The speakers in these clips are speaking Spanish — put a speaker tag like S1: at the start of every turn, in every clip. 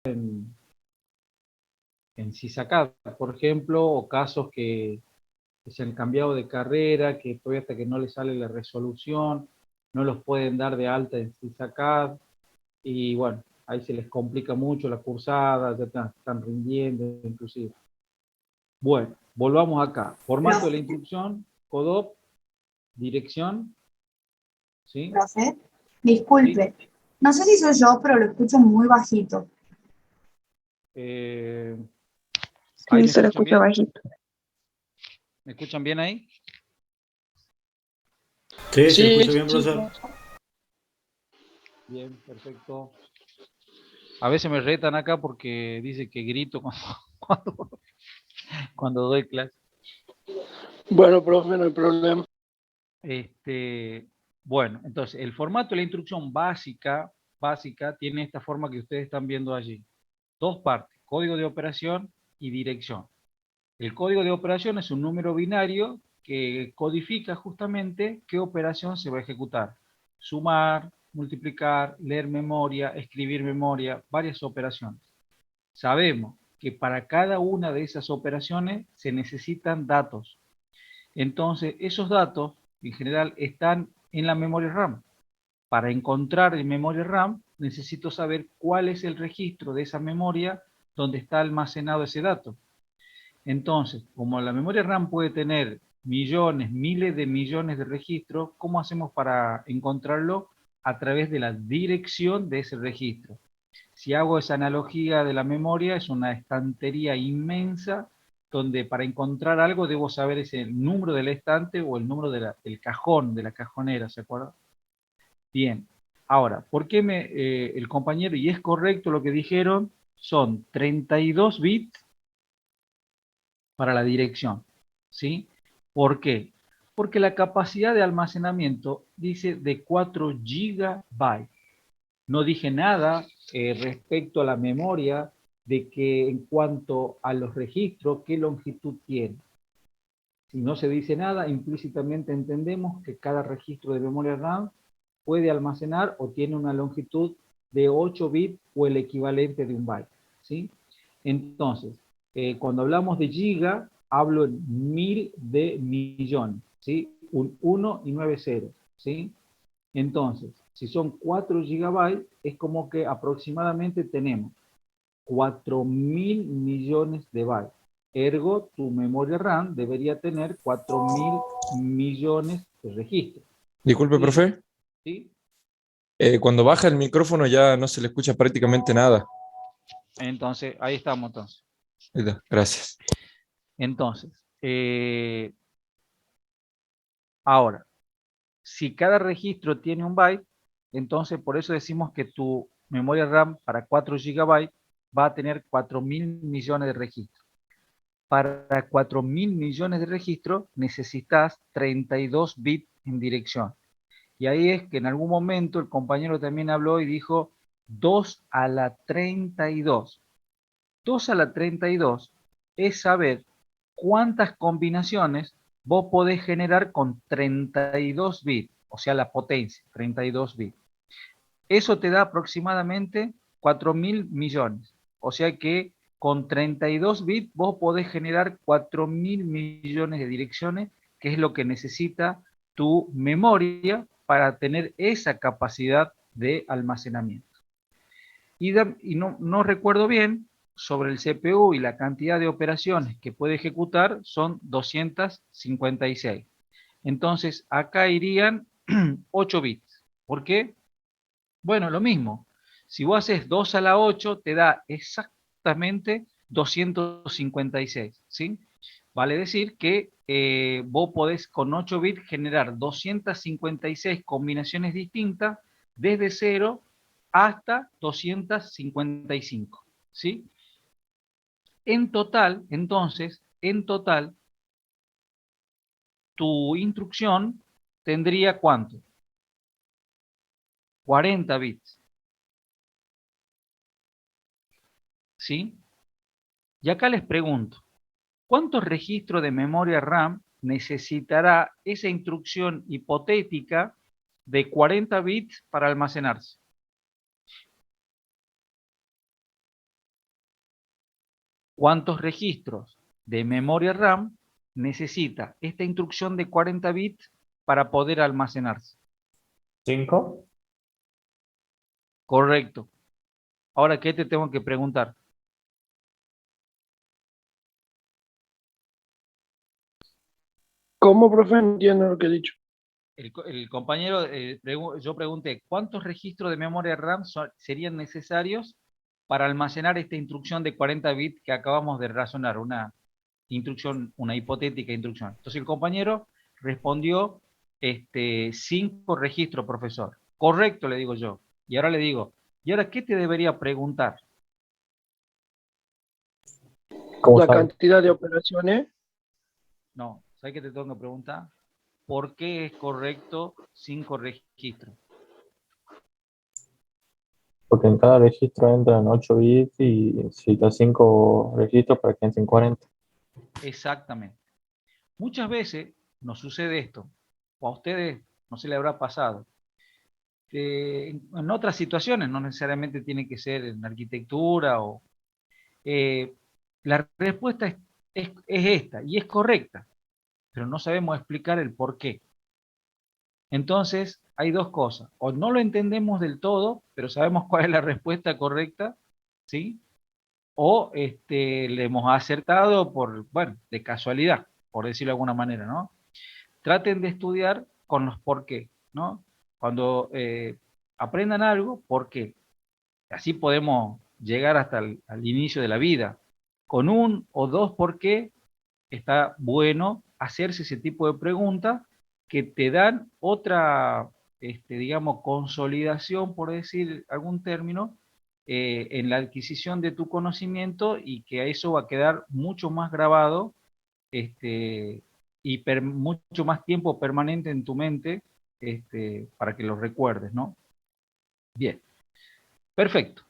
S1: en SysACAD, por ejemplo, o casos que se han cambiado de carrera, que todavía hasta que no les sale la resolución, no los pueden dar de alta en SysACAD, y bueno, ahí se les complica mucho la cursada, ya están rindiendo inclusive. Bueno, volvamos acá. Formato de la
S2: Profe,
S1: instrucción, CODOP, dirección, ¿sí?
S2: profe,
S1: ¿Sí?
S2: disculpe. No sé si soy yo, pero lo escucho muy bajito.
S1: Eh, ¿Ahí
S3: Sí,
S1: me
S3: se lo
S1: escuchan
S3: escucha
S1: bien?
S3: bajito.
S1: ¿Me escuchan bien ahí?
S4: Sí, se
S3: Sí,
S4: escucha bien,
S3: sí,
S4: profesor.
S3: profe.
S1: Bien, perfecto. A veces me retan acá porque dice que grito cuando, cuando doy clase.
S3: Bueno, profe, no hay problema.
S1: Bueno, entonces el formato de la instrucción básica tiene esta forma que ustedes están viendo allí. Dos partes, código de operación y dirección. El código de operación es un número binario que codifica justamente qué operación se va a ejecutar. Sumar, multiplicar, leer memoria, escribir memoria, varias operaciones. Sabemos que para cada una de esas operaciones se necesitan datos. Entonces, esos datos en general están en la memoria RAM. Para encontrar en memoria RAM, necesito saber cuál es el registro de esa memoria donde está almacenado ese dato. Entonces, como la memoria RAM puede tener millones, miles de millones de registros, ¿cómo hacemos para encontrarlo? A través de la dirección de ese registro. Si hago esa analogía de la memoria, es una estantería inmensa donde para encontrar algo debo saber ese número del estante o el número del cajón, de la cajonera, ¿se acuerda? Bien. Ahora, ¿por qué el compañero, y es correcto lo que dijeron, son 32 bits para la dirección? ¿Sí? ¿Por qué? Porque la capacidad de almacenamiento dice de 4 gigabytes. No dije nada respecto a la memoria de que en cuanto a los registros, qué longitud tiene. Si no se dice nada, implícitamente entendemos que cada registro de memoria RAM puede almacenar o tiene una longitud de 8 bits o el equivalente de un byte. ¿Sí? Entonces, cuando hablamos de giga, hablo en mil de millones. ¿Sí? Un 1 y 9 ceros. ¿Sí? Entonces, si son 4 gigabytes, es como que aproximadamente tenemos 4.000 millones de bytes. Ergo, tu memoria RAM debería tener 4.000 millones de registros.
S5: Disculpe,
S1: ¿Sí?
S5: profe.
S1: ¿Sí?
S5: Cuando baja el micrófono ya no se le escucha prácticamente nada.
S1: Entonces, ahí estamos entonces.
S5: Ahí está, gracias.
S1: Entonces, ahora, si cada registro tiene un byte, entonces por eso decimos que tu memoria RAM para 4 gigabytes va a tener 4.000 millones de registros. Para 4.000 millones de registros necesitas 32 bits en dirección. Y ahí es que en algún momento el compañero también habló y dijo 2 a la 32. 2 a la 32 es saber cuántas combinaciones vos podés generar con 32 bits, o sea, la potencia, 32 bits. Eso te da aproximadamente 4.000 millones. O sea que con 32 bits vos podés generar 4.000 millones de direcciones, que es lo que necesita tu memoria para tener esa capacidad de almacenamiento. Y no recuerdo bien sobre el CPU y la cantidad de operaciones que puede ejecutar son 256. Entonces acá irían 8 bits. ¿Por qué? Bueno, lo mismo. Si vos haces 2 a la 8, te da exactamente 256, ¿sí? Vale decir que vos podés con 8 bits generar 256 combinaciones distintas desde 0 hasta 255, ¿sí? En total, entonces, en total, tu instrucción tendría ¿cuánto? 40 bits, ¿sí? Y acá les pregunto, ¿cuántos registros de memoria RAM necesitará esa instrucción hipotética de 40 bits para almacenarse? ¿Cuántos registros de memoria RAM necesita esta instrucción de 40 bits para poder almacenarse?
S4: 5.
S1: Correcto. Ahora, ¿qué te tengo que preguntar?
S3: ¿Cómo, profe? No entiendo lo que he dicho.
S1: El compañero, yo pregunté, ¿cuántos registros de memoria RAM serían necesarios para almacenar esta instrucción de 40 bits que acabamos de razonar? Una instrucción, una hipotética instrucción. Entonces el compañero respondió 5 registros, profesor. Correcto, le digo yo. Y ahora le digo, ¿y ahora qué te debería preguntar?
S4: ¿Cómo
S3: La
S4: sabe?
S3: cantidad de operaciones.
S1: No, ¿sabes qué te tengo que preguntar? ¿Por qué es correcto 5 registros?
S4: Porque en cada registro entran 8 bits y necesitas 5 registros para que entren 40.
S1: Exactamente. Muchas veces nos sucede esto, o a ustedes no se le habrá pasado, que en otras situaciones, no necesariamente tiene que ser en arquitectura, o la respuesta es esta, y es correcta, pero no sabemos explicar el por qué. Entonces, hay dos cosas, o no lo entendemos del todo, pero sabemos cuál es la respuesta correcta, ¿sí? O le hemos acertado por, bueno, de casualidad, por decirlo de alguna manera, ¿no? Traten de estudiar con los por qué, ¿no? Cuando aprendan algo, ¿por qué? Así podemos llegar hasta al inicio de la vida. Con un o dos por qué está bueno hacerse ese tipo de preguntas que te dan otra, digamos, consolidación, por decir algún término, en la adquisición de tu conocimiento, y que a eso va a quedar mucho más grabado y mucho más tiempo permanente en tu mente, para que lo recuerdes, ¿no? Bien, perfecto.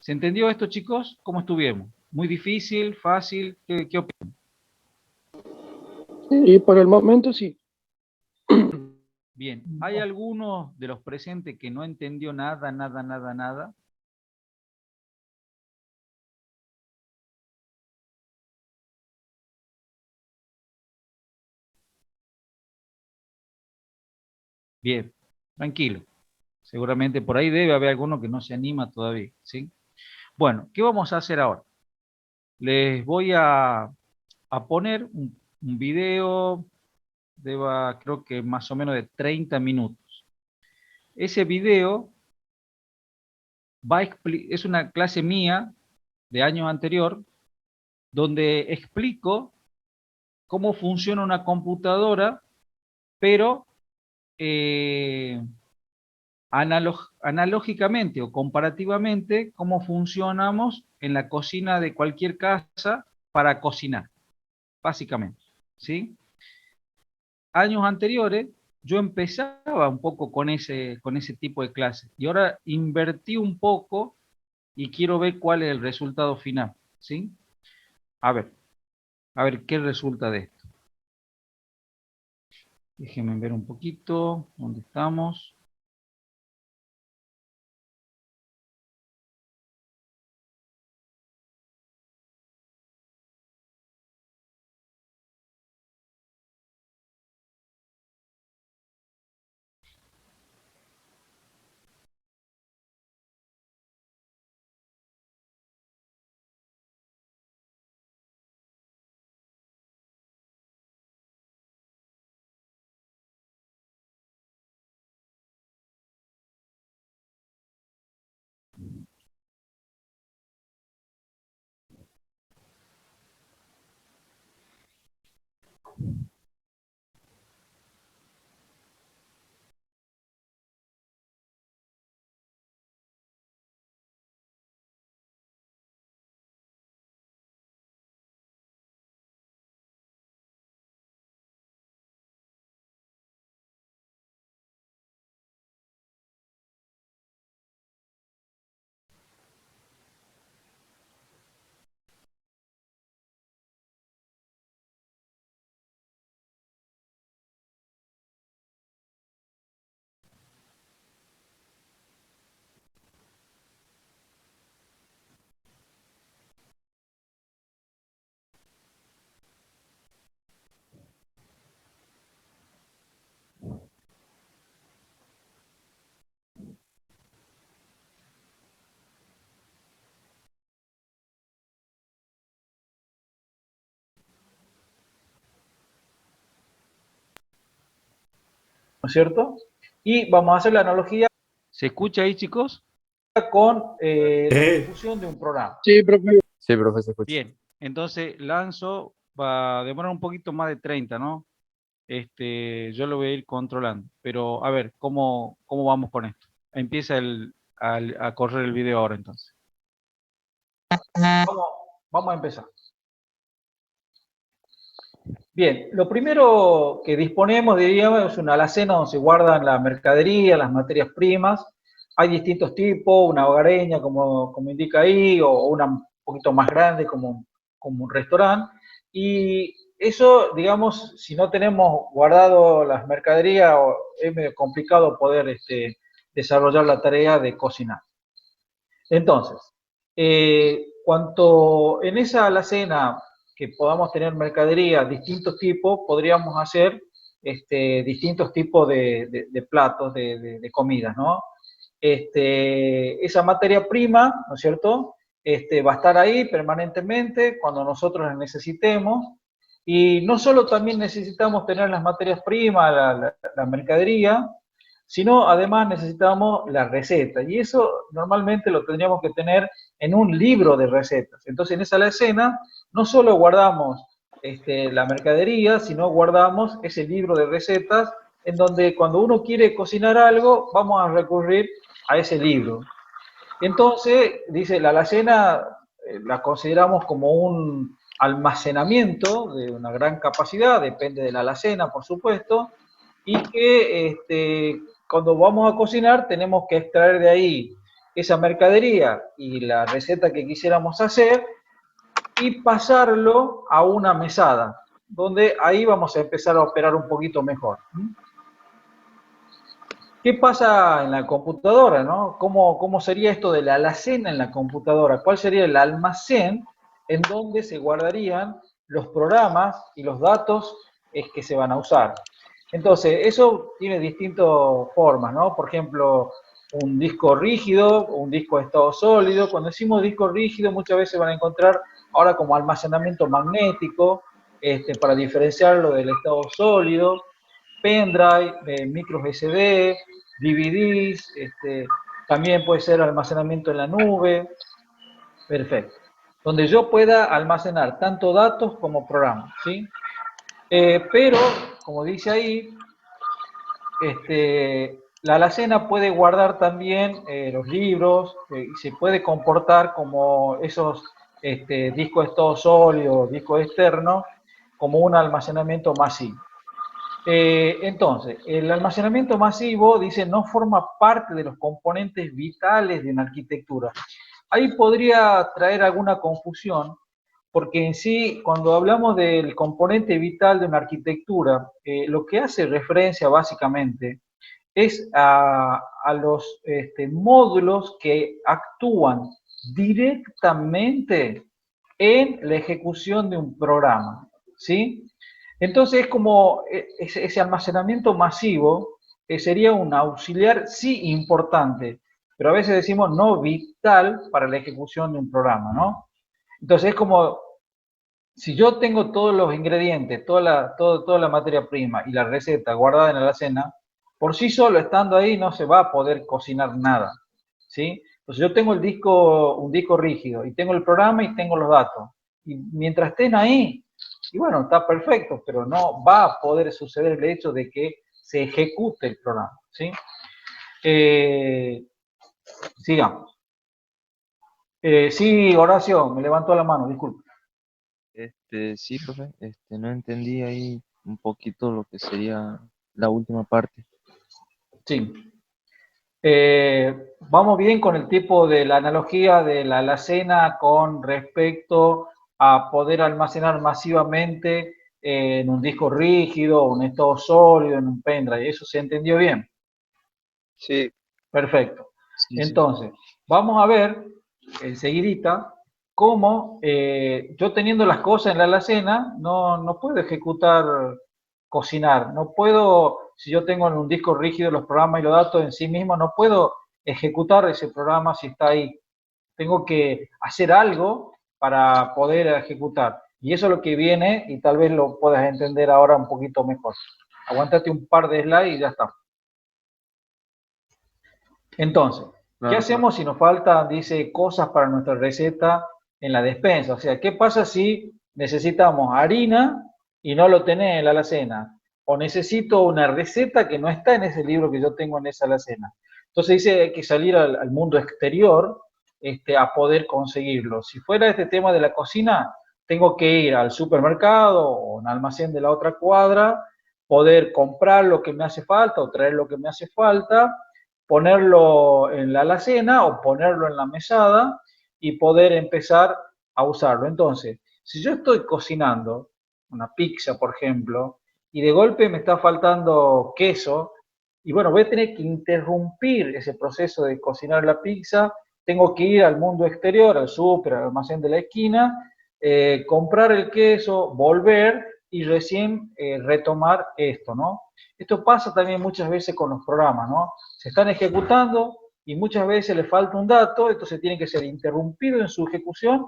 S1: ¿Se entendió esto, chicos? ¿Cómo estuvimos? ¿Muy difícil? ¿Fácil? ¿Qué opinan?
S3: Y por el momento sí.
S1: Bien, ¿hay alguno de los presentes que no entendió nada, nada, nada, nada? Bien, tranquilo. Seguramente por ahí debe haber alguno que no se anima todavía, ¿sí? Bueno, ¿qué vamos a hacer ahora? Les voy a poner un video, creo que más o menos de 30 minutos. Ese video es una clase mía de año anterior, donde explico cómo funciona una computadora, pero eh, analógicamente o comparativamente, cómo funcionamos en la cocina de cualquier casa para cocinar, básicamente, ¿sí? Años anteriores yo empezaba un poco con ese tipo de clases, y ahora invertí un poco y quiero ver cuál es el resultado final, ¿sí? A ver, a ver qué resulta de esto. Déjenme ver un poquito dónde estamos. ¿no es cierto? Y vamos a hacer la analogía. ¿Se escucha ahí, chicos? Con la ejecución de un programa.
S3: Sí, profe.
S4: Sí, profe, se escucha.
S1: Bien, entonces lanzo, va a demorar un poquito más de 30, ¿no? Yo lo voy a ir controlando, pero a ver, ¿cómo vamos con esto? Empieza a correr el video ahora entonces. Vamos a empezar. Bien, lo primero que disponemos, diríamos, es una alacena donde se guardan la mercadería, las materias primas. Hay distintos tipos, una hogareña, como indica ahí, o una un poquito más grande, como un restaurante. Y eso, digamos, si no tenemos guardado las mercaderías, es medio complicado poder desarrollar la tarea de cocinar. Entonces, cuanto en esa alacena que podamos tener mercadería, distintos tipos, podríamos hacer distintos tipos de platos, de comidas, ¿no? Esa materia prima, ¿no es cierto?, va a estar ahí permanentemente cuando nosotros la necesitemos. Y no solo también necesitamos tener las materias primas, la mercadería, sino además necesitamos la receta. Y eso normalmente lo tendríamos que tener en un libro de recetas. Entonces en esa alacena no solo guardamos la mercadería, sino guardamos ese libro de recetas en donde cuando uno quiere cocinar algo, vamos a recurrir a ese libro. Entonces, dice, la alacena la consideramos como un almacenamiento de una gran capacidad, depende de la alacena, por supuesto, y que cuando vamos a cocinar tenemos que extraer de ahí esa mercadería y la receta que quisiéramos hacer y pasarlo a una mesada, donde ahí vamos a empezar a operar un poquito mejor. ¿Qué pasa en la computadora, no? ¿Cómo sería esto de la alacena en la computadora? ¿Cuál sería el almacén en donde se guardarían los programas y los datos que se van a usar? Entonces, eso tiene distintas formas, ¿no? Por ejemplo, un disco rígido, un disco de estado sólido. Cuando decimos disco rígido, muchas veces van a encontrar ahora como almacenamiento magnético, para diferenciarlo del estado sólido, pendrive, micros SD, DVDs, también puede ser almacenamiento en la nube. Perfecto. Donde yo pueda almacenar tanto datos como programas, ¿sí? Pero, como dice ahí, la alacena puede guardar también los libros y se puede comportar como esos discos de estado sólido, discos externos, como un almacenamiento masivo. Entonces, el almacenamiento masivo, dice, no forma parte de los componentes vitales de una arquitectura. Ahí podría traer alguna confusión, porque en sí, cuando hablamos del componente vital de una arquitectura, lo que hace referencia básicamente es a los módulos que actúan directamente en la ejecución de un programa, ¿sí? Entonces es como ese almacenamiento masivo sería un auxiliar, sí, importante, pero a veces decimos no vital para la ejecución de un programa, ¿no? Entonces es como, si yo tengo todos los ingredientes, toda la materia prima y la receta guardada en la alacena, por sí solo estando ahí no se va a poder cocinar nada, ¿sí? Entonces yo tengo un disco rígido y tengo el programa y tengo los datos. Y mientras estén ahí, y bueno, está perfecto, pero no va a poder suceder el hecho de que se ejecute el programa, ¿sí? Sigamos. Sí, Horacio, me levantó la mano, disculpe.
S6: Sí, profe, no entendí ahí un poquito lo que sería la última parte.
S1: Sí. Vamos bien con el tipo de la analogía de la alacena con respecto a poder almacenar masivamente en un disco rígido, un estado sólido, en un pendrive. ¿Eso se entendió bien?
S6: Sí.
S1: Perfecto.
S6: Sí,
S1: Entonces, vamos a ver enseguidita cómo yo teniendo las cosas en la alacena no puedo ejecutar, cocinar. No puedo, si yo tengo en un disco rígido los programas y los datos en sí mismo, no puedo ejecutar ese programa si está ahí. Tengo que hacer algo para poder ejecutar. Y eso es lo que viene, y tal vez lo puedas entender ahora un poquito mejor. Aguantate un par de slides y ya está. Entonces, ¿qué hacemos si nos faltan, dice, cosas para nuestra receta en la despensa? O sea, ¿qué pasa si necesitamos harina y no lo tenés en la alacena? O necesito una receta que no está en ese libro que yo tengo en esa alacena. Entonces dice, hay que salir al mundo exterior a poder conseguirlo. Si fuera este tema de la cocina, tengo que ir al supermercado o un almacén de la otra cuadra, poder comprar lo que me hace falta o traer lo que me hace falta, ponerlo en la alacena o ponerlo en la mesada y poder empezar a usarlo. Entonces, si yo estoy cocinando una pizza, por ejemplo, y de golpe me está faltando queso, y bueno, voy a tener que interrumpir ese proceso de cocinar la pizza, tengo que ir al mundo exterior, al súper, al almacén de la esquina, comprar el queso, volver y recién retomar esto, ¿no? Esto pasa también muchas veces con los programas, ¿no? Se están ejecutando y muchas veces le falta un dato, entonces tiene que ser interrumpido en su ejecución,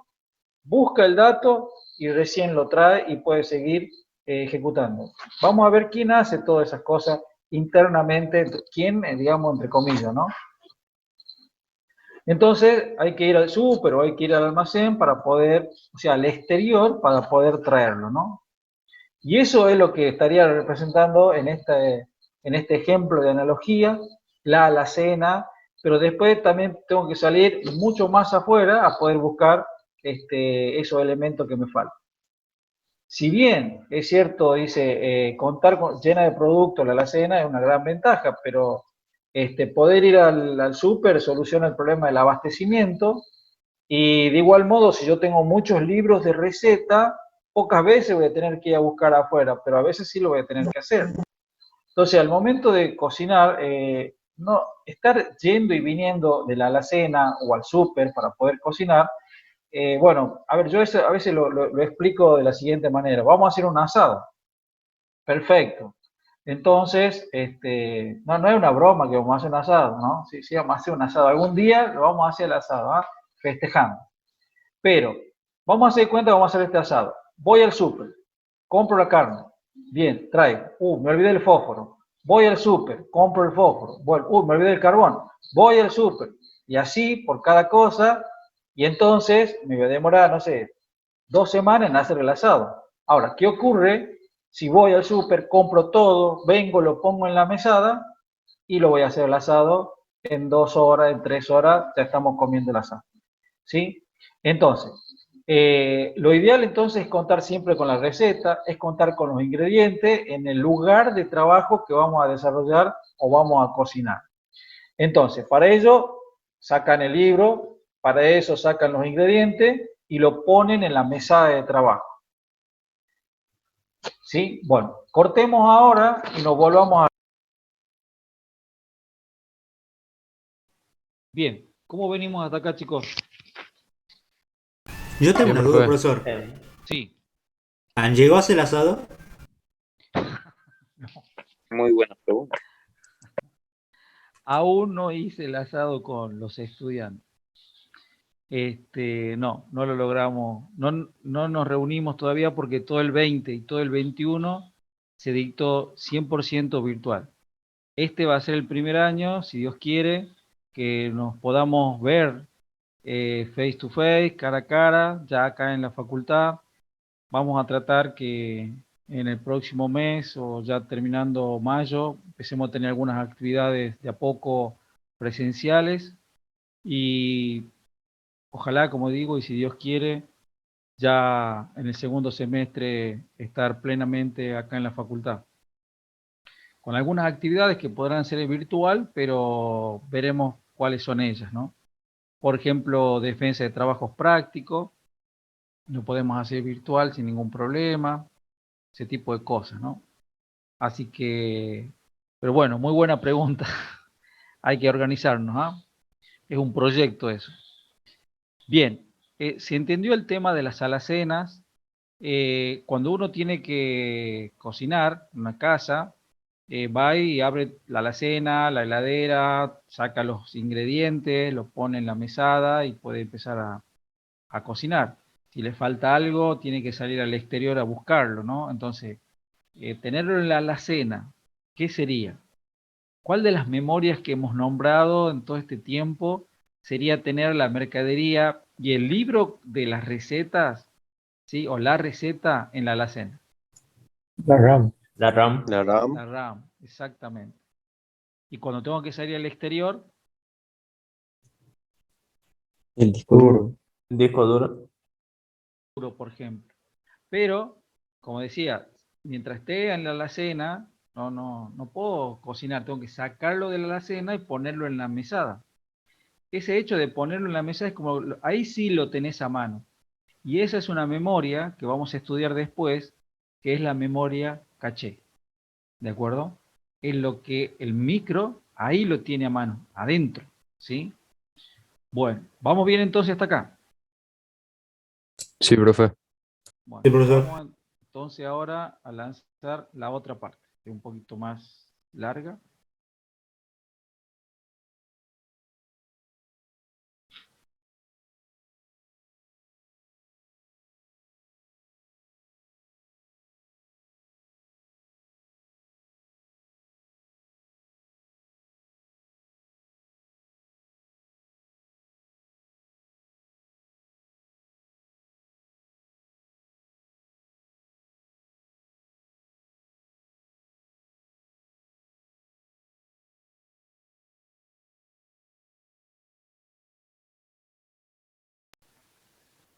S1: busca el dato y recién lo trae y puede seguir ejecutando. Vamos a ver quién hace todas esas cosas internamente, quién, digamos, entre comillas, ¿no? Entonces hay que ir al súper o hay que ir al almacén para poder, o sea, al exterior para poder traerlo, ¿no? Y eso es lo que estaría representando en este ejemplo de analogía, la alacena, pero después también tengo que salir mucho más afuera a poder buscar esos elementos que me faltan. Si bien es cierto, dice, contar llena de productos la alacena es una gran ventaja, pero poder ir al súper soluciona el problema del abastecimiento y de igual modo, si yo tengo muchos libros de receta, pocas veces voy a tener que ir a buscar afuera, pero a veces sí lo voy a tener que hacer. Entonces, al momento de cocinar, no estar yendo y viniendo de la alacena o al súper para poder cocinar, bueno, a ver, yo a veces lo explico de la siguiente manera. Vamos a hacer un asado. Perfecto. Entonces, no es una broma que vamos a hacer un asado, ¿no? Sí, sí, vamos a hacer un asado. Algún día lo vamos a hacer el asado, ¿ah? Festejando. Pero, vamos a hacer cuenta que vamos a hacer este asado. Voy al súper, compro la carne. Bien, traigo. Me olvidé el fósforo. Voy al súper, compro el fósforo. Bueno, me olvidé el carbón. Voy al súper. Y así, por cada cosa, y entonces me voy a demorar, no sé, 2 semanas en hacer el asado. Ahora, ¿qué ocurre si voy al súper, compro todo, vengo, lo pongo en la mesada y lo voy a hacer el asado en 2 horas, en 3 horas, ya estamos comiendo el asado? ¿Sí? Entonces, lo ideal entonces es contar siempre con la receta, es contar con los ingredientes en el lugar de trabajo que vamos a desarrollar o vamos a cocinar. Entonces, para ello, sacan el libro, para eso sacan los ingredientes y lo ponen en la mesa de trabajo. ¿Sí? Bueno, cortemos ahora y nos volvamos a... Bien, ¿cómo venimos hasta acá, chicos?
S7: Yo tengo
S5: Bien,
S7: una duda,
S5: profe.
S7: profesor.
S1: Sí.
S7: ¿Llegó a hacer el asado?
S8: Muy buena pregunta.
S1: Aún no hice el asado con los estudiantes. No lo logramos, no nos reunimos todavía porque todo el 20 y todo el 21 se dictó 100% virtual. Este va a ser el primer año, si Dios quiere, que nos podamos ver face to face, cara a cara, ya acá en la facultad. Vamos a tratar que en el próximo mes o ya terminando mayo empecemos a tener algunas actividades de a poco presenciales y ojalá, como digo, y si Dios quiere, ya en el segundo semestre estar plenamente acá en la facultad. Con algunas actividades que podrán ser virtual, pero veremos cuáles son ellas, ¿no? Por ejemplo, defensa de trabajos prácticos, lo podemos hacer virtual sin ningún problema, ese tipo de cosas, ¿no? Así que, pero bueno, muy buena pregunta. Hay que organizarnos, ¿ah? Es un proyecto eso. Bien, se entendió el tema de las alacenas. Cuando uno tiene que cocinar en una casa, va y abre la alacena, la heladera, saca los ingredientes, los pone en la mesada y puede empezar a cocinar. Si le falta algo, tiene que salir al exterior a buscarlo, ¿no? Entonces, tenerlo en la alacena, ¿qué sería? ¿Cuál de las memorias que hemos nombrado en todo este tiempo sería tener la mercadería y el libro de las recetas, ¿sí? O la receta en la alacena?
S4: La RAM.
S7: La RAM.
S8: La RAM.
S1: La RAM, exactamente. Y cuando tengo que salir al exterior,
S5: El disco duro.
S4: Disco duro.
S1: por ejemplo. Pero, como decía, mientras esté en la alacena, no puedo cocinar, tengo que sacarlo de la alacena y ponerlo en la mesada. Ese hecho de ponerlo en la mesa es como, ahí sí lo tenés a mano. Y esa es una memoria que vamos a estudiar después, que es la memoria caché. ¿De acuerdo? Es lo que el micro, ahí lo tiene a mano, adentro. ¿Sí? Bueno, ¿vamos bien entonces hasta acá?
S5: Sí, profe.
S1: Bueno,
S7: Sí, profesor.
S1: vamos entonces ahora a lanzar la otra parte, que es un poquito más larga.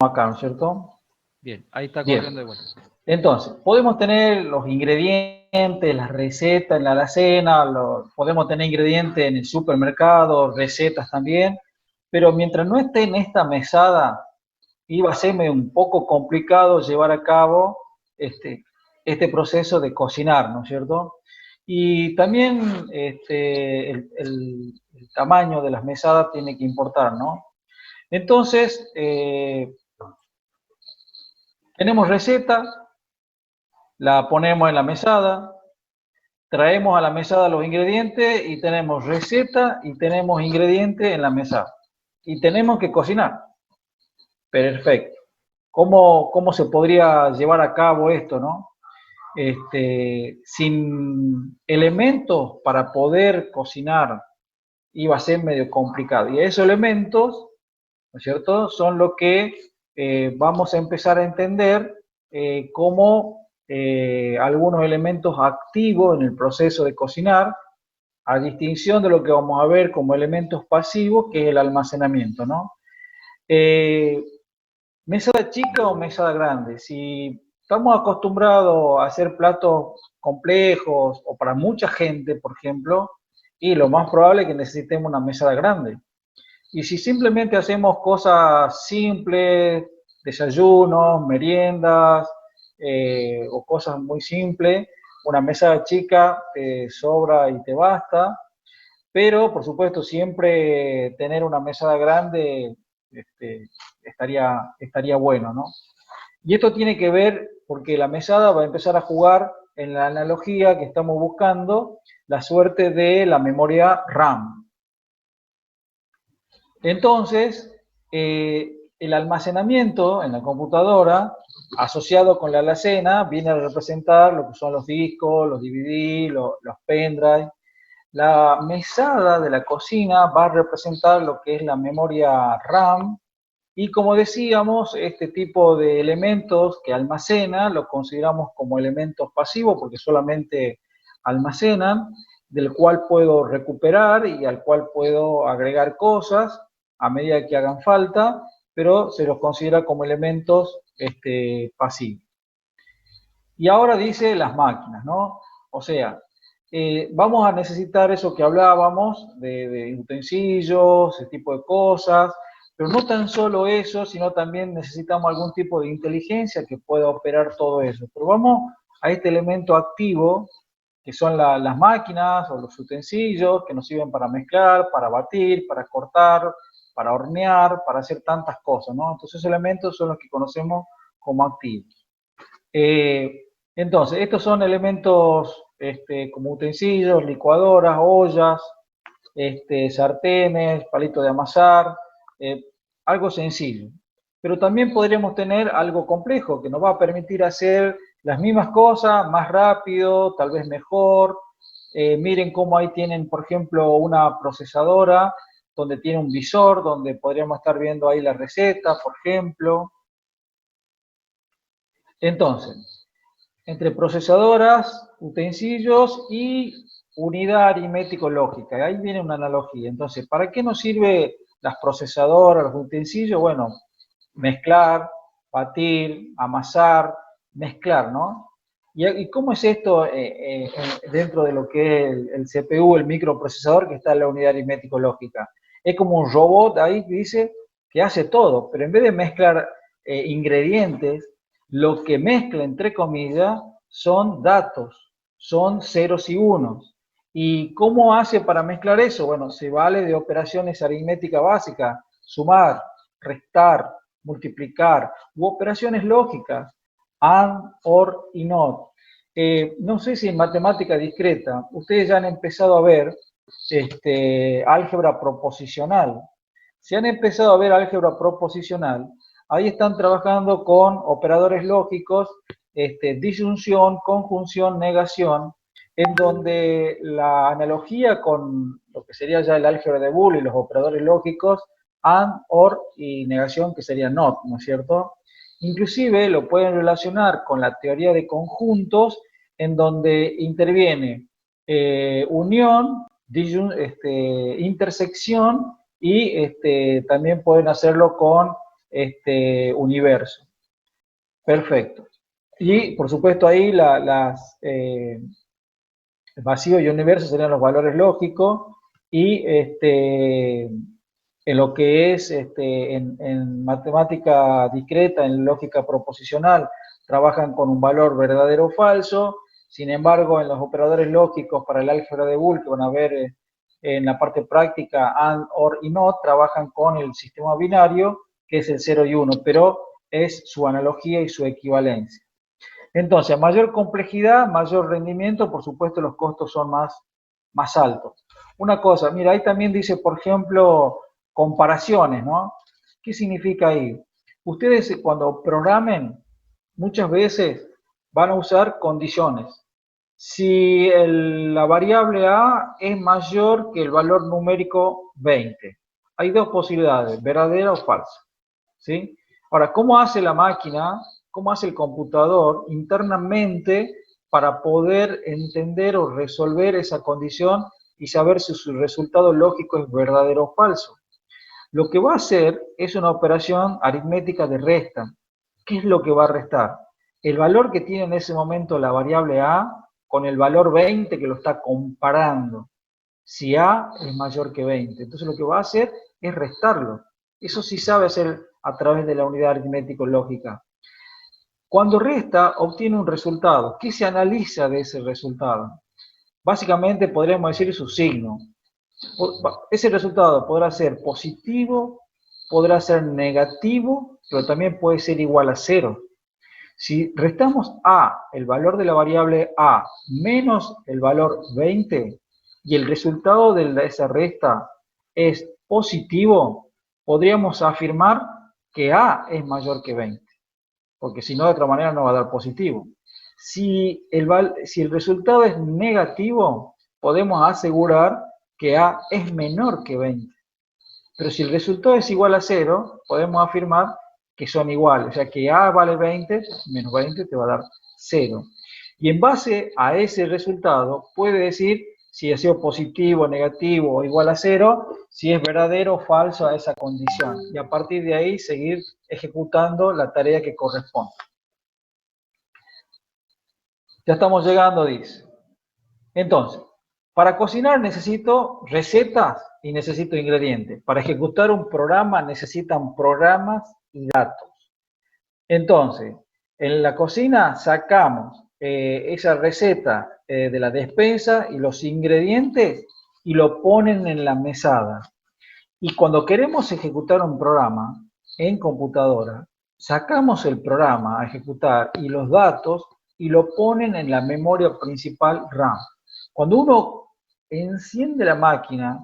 S1: Acá, ¿no es cierto? Bien, ahí está corriendo de vuelta. Entonces, podemos tener los ingredientes, las recetas en la alacena, podemos tener ingredientes en el supermercado, recetas también, pero mientras no esté en esta mesada, iba a serme un poco complicado llevar a cabo este proceso de cocinar, ¿no es cierto? Y también el tamaño de las mesadas tiene que importar, ¿no? Entonces, tenemos receta, la ponemos en la mesada, traemos a la mesada los ingredientes y tenemos receta y tenemos ingredientes en la mesada. Y tenemos que cocinar. Perfecto. ¿Cómo se podría llevar a cabo esto, no? Sin elementos para poder cocinar iba a ser medio complicado. Y esos elementos, ¿no es cierto?, son lo que vamos a empezar a entender como algunos elementos activos en el proceso de cocinar, a distinción de lo que vamos a ver como elementos pasivos, que es el almacenamiento, ¿no? ¿Mesada chica o mesada grande? Si estamos acostumbrados a hacer platos complejos o para mucha gente, por ejemplo, y lo más probable es que necesitemos una mesada grande. Y si simplemente hacemos cosas simples, desayunos, meriendas o cosas muy simples, una mesada chica te sobra y te basta, pero por supuesto siempre tener una mesada grande estaría bueno, ¿no? Y esto tiene que ver porque la mesada va a empezar a jugar en la analogía que estamos buscando, la suerte de la memoria RAM. Entonces, el almacenamiento en la computadora, asociado con la alacena, viene a representar lo que son los discos, los DVD, los pendrive. La mesada de la cocina va a representar lo que es la memoria RAM, y como decíamos, este tipo de elementos que almacena lo consideramos como elementos pasivos porque solamente almacenan, del cual puedo recuperar y al cual puedo agregar cosas a medida que hagan falta, pero se los considera como elementos pasivos. Y ahora dice las máquinas, ¿no? O sea, vamos a necesitar eso que hablábamos, de utensilios, ese tipo de cosas, pero no tan solo eso, sino también necesitamos algún tipo de inteligencia que pueda operar todo eso. Pero vamos a este elemento activo, que son las máquinas o los utensilios que nos sirven para mezclar, para batir, para cortar, para hornear, para hacer tantas cosas, ¿no? Entonces esos elementos son los que conocemos como activos. Entonces, estos son elementos como utensilios, licuadoras, ollas, sartenes, palitos de amasar, algo sencillo. Pero también podríamos tener algo complejo que nos va a permitir hacer Las mismas cosas, más rápido, tal vez mejor. Miren cómo ahí tienen, por ejemplo, una procesadora donde tiene un visor, donde podríamos estar viendo ahí la receta, por ejemplo. Entonces, entre procesadoras, utensilios y unidad aritmético-lógica. Ahí viene una analogía. Entonces, ¿para qué nos sirve las procesadoras, los utensilios? Bueno, mezclar, batir, amasar, mezclar, ¿no? ¿Y cómo es esto dentro de lo que es el CPU, el microprocesador que está en la unidad aritmético-lógica? Es como un robot ahí que dice que hace todo, pero en vez de mezclar ingredientes, lo que mezcla, entre comillas, son datos, son ceros y unos. ¿Y cómo hace para mezclar eso? Bueno, se vale de operaciones aritméticas básicas, sumar, restar, multiplicar, u operaciones lógicas, AND, OR y NOT. No sé si en matemática discreta ustedes ya han empezado a ver álgebra proposicional. Si han empezado a ver álgebra proposicional, ahí están trabajando con operadores lógicos, disyunción, conjunción, negación, en donde la analogía con lo que sería ya el álgebra de Boole y los operadores lógicos, AND, OR y negación, que sería NOT, ¿no es cierto? Inclusive lo pueden relacionar con la teoría de conjuntos, en donde interviene unión, intersección, y también pueden hacerlo con universo. Perfecto. Y por supuesto ahí el vacío y universo serían los valores lógicos, y en lo que es en matemática discreta, en lógica proposicional, trabajan con un valor verdadero o falso. Sin embargo, en los operadores lógicos para el álgebra de Boole, que van a ver en la parte práctica, AND, OR y NOT, trabajan con el sistema binario, que es el 0 y 1, pero es su analogía y su equivalencia. Entonces, a mayor complejidad, mayor rendimiento, por supuesto los costos son más altos. Una cosa, mira, ahí también dice, por ejemplo, comparaciones, ¿no? ¿Qué significa ahí? Ustedes cuando programen, muchas veces van a usar condiciones. Si la variable A es mayor que el valor numérico 20, hay dos posibilidades, verdadera o falsa, ¿sí? Ahora, ¿cómo hace la máquina, cómo hace el computador internamente para poder entender o resolver esa condición y saber si su resultado lógico es verdadero o falso? Lo que va a hacer es una operación aritmética de resta. ¿Qué es lo que va a restar? El valor que tiene en ese momento la variable A con el valor 20 que lo está comparando. Si A es mayor que 20. Entonces lo que va a hacer es restarlo. Eso sí sabe hacer a través de la unidad aritmético-lógica. Cuando resta, obtiene un resultado. ¿Qué se analiza de ese resultado? Básicamente podríamos decir su signo. Ese resultado podrá ser positivo, podrá ser negativo, pero también puede ser igual a 0. Si restamos A, el valor de la variable A, menos el valor 20, y el resultado de esa resta es positivo, podríamos afirmar que A es mayor que 20, porque si no, de otra manera no va a dar positivo. Si el resultado es negativo, podemos asegurar que A es menor que 20. Pero si el resultado es igual a 0, podemos afirmar que son iguales. O sea, que A vale 20, menos 20 te va a dar 0. Y en base a ese resultado, puede decir si ha sido positivo, negativo o igual a 0, si es verdadero o falso a esa condición. Y a partir de ahí, seguir ejecutando la tarea que corresponde. Ya estamos llegando, dice. Entonces, para cocinar necesito recetas y necesito ingredientes. Para ejecutar un programa necesitan programas y datos. Entonces, en la cocina sacamos esa receta de la despensa y los ingredientes y lo ponen en la mesada. Y cuando queremos ejecutar un programa en computadora, sacamos el programa a ejecutar y los datos y lo ponen en la memoria principal RAM. Cuando uno enciende la máquina,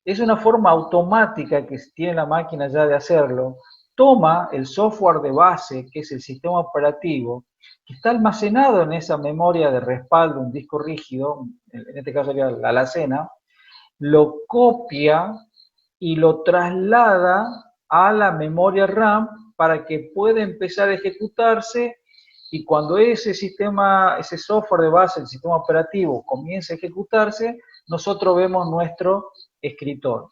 S1: es una forma automática que tiene la máquina ya de hacerlo, toma el software de base, que es el sistema operativo, que está almacenado en esa memoria de respaldo, un disco rígido, en este caso sería la alacena, lo copia y lo traslada a la memoria RAM para que pueda empezar a ejecutarse, y cuando ese sistema, ese software de base, el sistema operativo, comience a ejecutarse, nosotros vemos nuestro escritorio.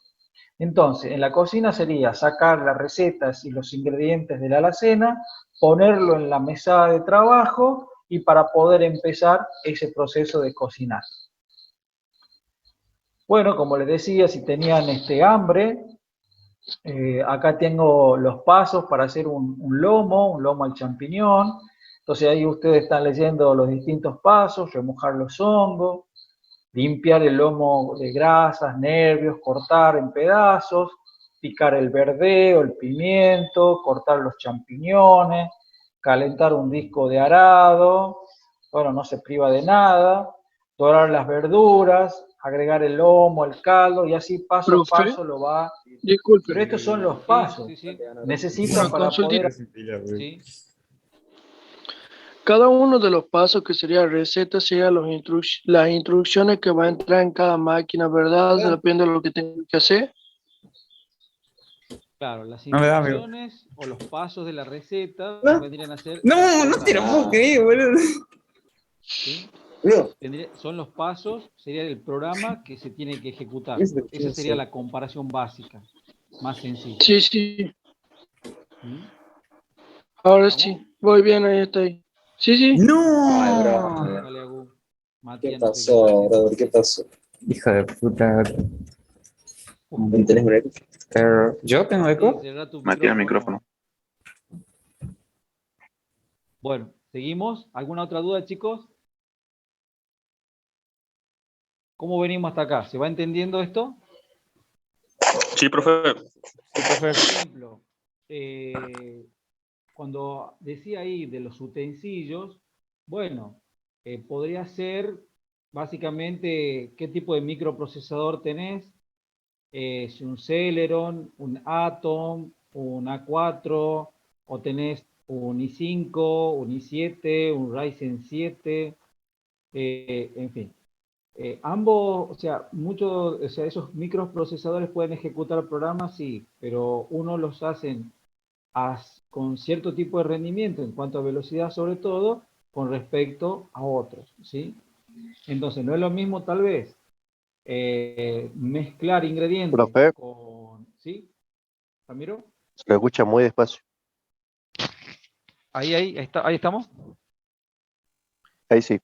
S1: Entonces, en la cocina sería sacar las recetas y los ingredientes de la alacena, ponerlo en la mesa de trabajo y para poder empezar ese proceso de cocinar. Bueno, como les decía, si tenían hambre, acá tengo los pasos para hacer un lomo al champiñón. Entonces ahí ustedes están leyendo los distintos pasos: remojar los hongos, limpiar el lomo de grasas, nervios, cortar en pedazos, picar el verdeo, el pimiento, cortar los champiñones, calentar un disco de arado, bueno, no se priva de nada, dorar las verduras, agregar el lomo, el caldo, y así paso a
S3: Profe,
S1: paso lo va.
S3: disculpe,
S1: Pero estos son los pasos.
S5: Sí.
S1: Necesitan
S3: una
S1: para
S3: consultita.
S1: poder... ¿sí?
S3: Cada uno de los pasos que sería receta sería las instrucciones que va a entrar en cada máquina, ¿verdad? Depende de lo que tenga que hacer.
S1: Claro, las
S8: No me da, amigo.
S1: instrucciones o los pasos de la receta
S8: No.
S1: vendrían a ser...
S8: No te lo puedo creer, boludo.
S1: ¿sí?
S8: No.
S1: Son los pasos, sería el programa que se tiene que ejecutar.
S8: Es lo que
S1: Esa
S8: yo
S1: sería
S8: sé.
S1: la comparación básica, más sencilla.
S3: Sí, sí,
S1: ¿Mm?
S3: ahora
S1: ¿Vamos?
S3: sí. Voy bien, ahí está ahí. Sí, sí.
S8: Ay, bro.
S1: Dale, Agu.
S8: ¿Qué
S1: Matías, no sé qué está
S8: pasó,
S1: haciendo.
S8: brother? ¿Qué pasó? Hija de puta. ¿Tenés un eco? ¿Yo tengo
S1: Sí,
S8: eco?
S1: cerrá tu
S8: Matías, el
S1: micrófono.
S8: micrófono.
S1: Bueno, ¿seguimos? ¿Alguna otra duda, chicos? ¿Cómo venimos hasta acá? ¿Se va entendiendo esto?
S8: Sí, profe.
S1: Por ejemplo, cuando decía ahí de los utensilios, bueno, podría ser básicamente qué tipo de microprocesador tenés, si un Celeron, un Atom, un A4, o tenés un i5, un i7, un Ryzen 7, en fin. Ambos, o sea, esos microprocesadores pueden ejecutar programas, sí, pero uno los hacen con cierto tipo de rendimiento en cuanto a velocidad, sobre todo, con respecto a otros, ¿sí? Entonces, no es lo mismo tal vez mezclar ingredientes
S9: Profe,
S1: con... ¿Sí? ¿Ramiro?
S9: se lo escucha muy despacio.
S1: Ahí estamos.
S9: Ahí sí.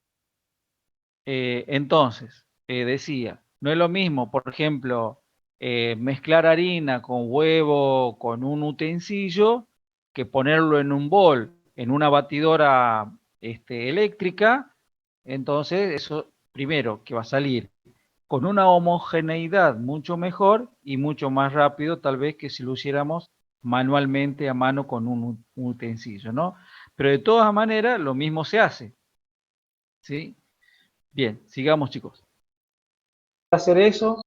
S1: Entonces, decía, no es lo mismo, por ejemplo, mezclar harina con huevo con un utensilio que ponerlo en un bol, en una batidora eléctrica. Entonces, eso primero que va a salir con una homogeneidad mucho mejor y mucho más rápido, tal vez, que si lo hiciéramos manualmente a mano con un utensilio, ¿no? Pero de todas maneras, lo mismo se hace, ¿sí? Bien, sigamos, chicos. Hacer eso,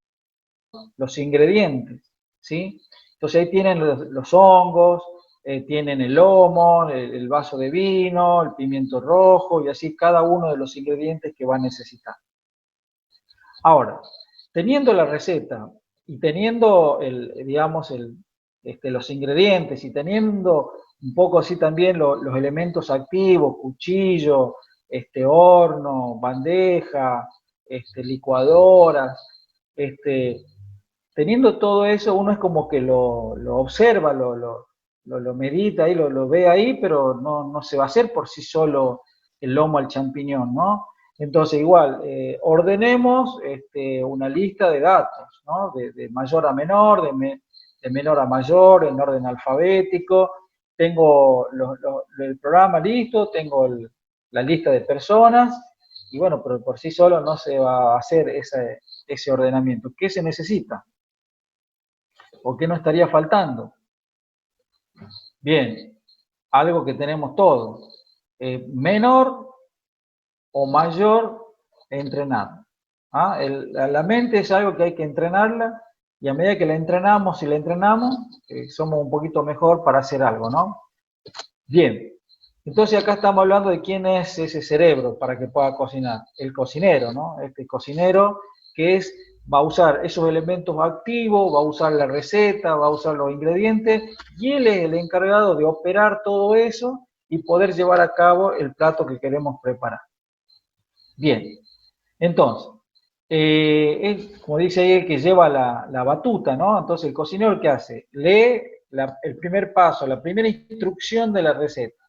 S1: los ingredientes, ¿sí? Entonces ahí tienen los hongos, tienen el lomo, el vaso de vino, el pimiento rojo, y así cada uno de los ingredientes que va a necesitar. Ahora, teniendo la receta y teniendo, los ingredientes, y teniendo un poco así también los elementos activos, cuchillo, horno, bandeja, licuadoras, teniendo todo eso, uno es como que lo observa, lo medita ahí, lo ve ahí, pero no se va a hacer por sí solo el lomo al champiñón, ¿no? Entonces, igual, ordenemos una lista de datos, ¿no? De mayor a menor, de menor a mayor, en orden alfabético. Tengo el programa listo, tengo la lista de personas, y bueno, pero por sí solo no se va a hacer ese ordenamiento. ¿Qué se necesita? ¿O qué no estaría faltando? Bien, algo que tenemos todos. Menor o mayor entrenado. ¿Ah? La mente es algo que hay que entrenarla, y a medida que la entrenamos y la entrenamos, somos un poquito mejor para hacer algo, ¿no? Bien, Entonces acá estamos hablando de quién es ese cerebro para que pueda cocinar. El cocinero, ¿no? Este cocinero que va a usar esos elementos activos, va a usar la receta, va a usar los ingredientes, y él es el encargado de operar todo eso y poder llevar a cabo el plato que queremos preparar. Bien, entonces, como dice ahí, el que lleva la batuta, ¿no? Entonces, el cocinero, ¿qué hace? Lee el primer paso, la primera instrucción de la receta.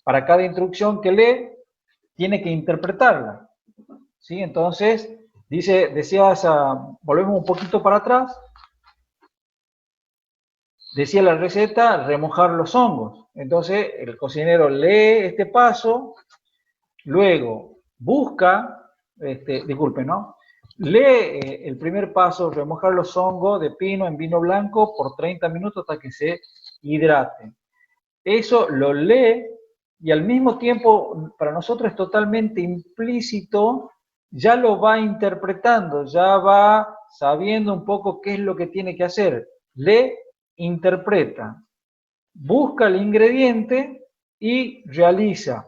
S1: Para cada instrucción que lee, tiene que interpretarla, ¿sí? Entonces, volvemos un poquito para atrás, decía la receta, remojar los hongos. Entonces, el cocinero lee este paso, luego busca, ¿no? Lee el primer paso, remojar los hongos de pino en vino blanco por 30 minutos hasta que se hidraten. Eso lo lee y al mismo tiempo para nosotros es totalmente implícito, ya lo va interpretando, ya va sabiendo un poco qué es lo que tiene que hacer. Lee, interpreta, busca el ingrediente y realiza,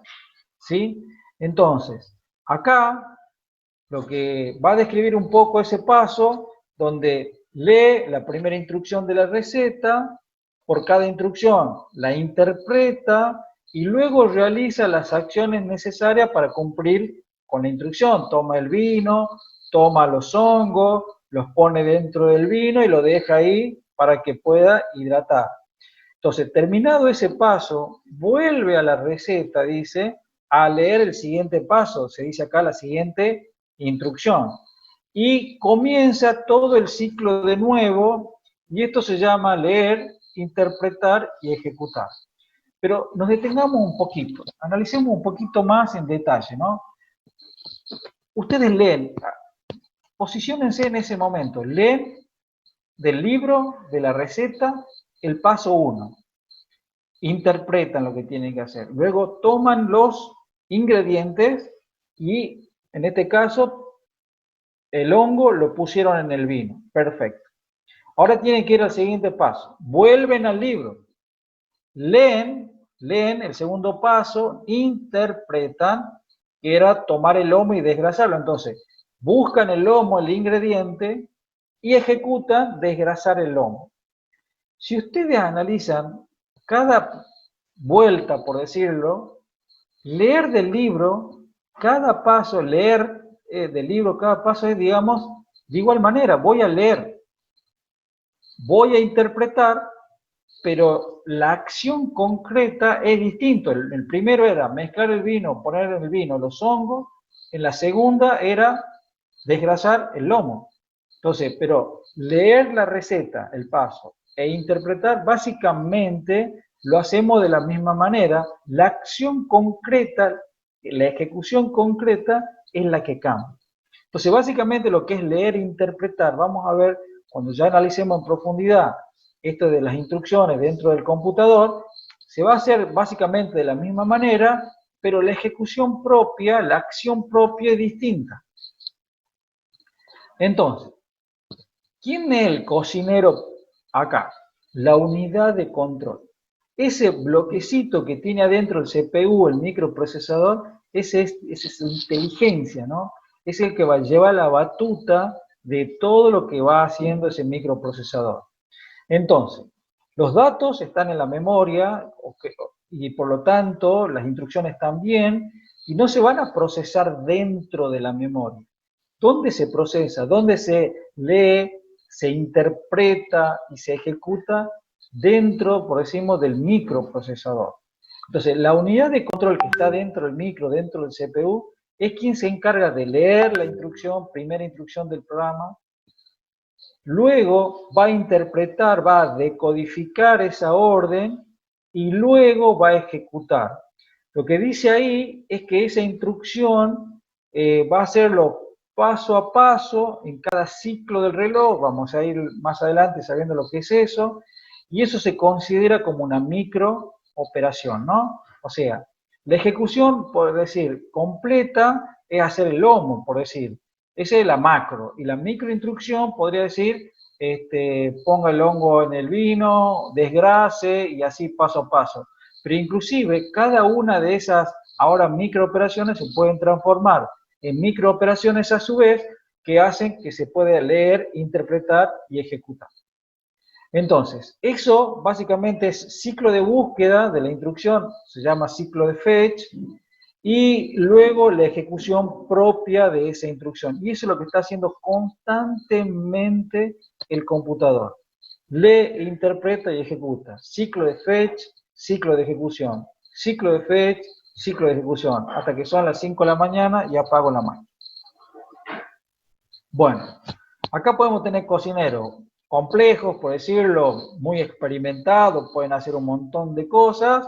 S1: ¿sí? Entonces, acá lo que va a describir un poco ese paso, donde lee la primera instrucción de la receta, por cada instrucción la interpreta y luego realiza las acciones necesarias para cumplir con la instrucción. Toma el vino, toma los hongos, los pone dentro del vino y lo deja ahí para que pueda hidratar. Entonces, terminado ese paso, vuelve a la receta, dice, a leer el siguiente paso, se dice acá la siguiente instrucción. Y comienza todo el ciclo de nuevo, y esto se llama leer, interpretar y ejecutar. Pero nos detengamos un poquito, analicemos un poquito más en detalle, ¿no? Ustedes leen, posiciónense en ese momento, leen del libro, de la receta, el paso 1. Interpretan lo que tienen que hacer. Luego toman los ingredientes y, en este caso, el hongo lo pusieron en el vino. Perfecto. Ahora tienen que ir al siguiente paso. Vuelven al libro. Leen el segundo paso, interpretan, que era tomar el lomo y desgrasarlo. Entonces, buscan el lomo, el ingrediente, y ejecutan desgrasar el lomo. Si ustedes analizan cada vuelta, por decirlo, leer del libro, cada paso, leer del libro, cada paso es, digamos, de igual manera, voy a leer, voy a interpretar, pero la acción concreta es distinto. El primero era mezclar el vino, poner en el vino los hongos, en la segunda era desgrasar el lomo. Entonces, pero leer la receta, el paso, e interpretar, básicamente lo hacemos de la misma manera. La acción concreta, la ejecución concreta es la que cambia. Entonces, básicamente lo que es leer e interpretar, vamos a ver, cuando ya analicemos en profundidad esto de las instrucciones dentro del computador, se va a hacer básicamente de la misma manera, pero la ejecución propia, la acción propia es distinta. Entonces, ¿quién es el cocinero acá? La unidad de control. Ese bloquecito que tiene adentro el CPU, el microprocesador, esa es su inteligencia, ¿no? Es el que va a llevar la batuta de todo lo que va haciendo ese microprocesador. Entonces, los datos están en la memoria y por lo tanto las instrucciones también, y no se van a procesar dentro de la memoria. ¿Dónde se procesa? ¿Dónde se lee, se interpreta y se ejecuta? Dentro, por decimos, del microprocesador. Entonces, la unidad de control que está dentro del micro, dentro del CPU, es quien se encarga de leer la instrucción, primera instrucción del programa, luego va a interpretar, va a decodificar esa orden y luego va a ejecutar. Lo que dice ahí es que esa instrucción va a hacerlo paso a paso en cada ciclo del reloj. Vamos a ir más adelante sabiendo lo que es eso, y eso se considera como una microoperación, ¿no? O sea, la ejecución, por decir, completa es hacer el lomo, por decir. Esa es la macro. Y la microinstrucción podría decir, ponga el hongo en el vino, desgrase y así paso a paso. pero inclusive cada una de esas ahora microoperaciones se pueden transformar en microoperaciones a su vez que hacen que se pueda leer, interpretar y ejecutar. Entonces, eso básicamente es ciclo de búsqueda de la instrucción, se llama ciclo de fetch, y luego la ejecución propia de esa instrucción. Y eso es lo que está haciendo constantemente el computador. Lee, interpreta y ejecuta. Ciclo de fetch, ciclo de ejecución. Ciclo de fetch, ciclo de ejecución. Hasta que son las 5 de la mañana y apago la máquina. Bueno, acá podemos tener cocineros complejos, por decirlo, muy experimentados, pueden hacer un montón de cosas,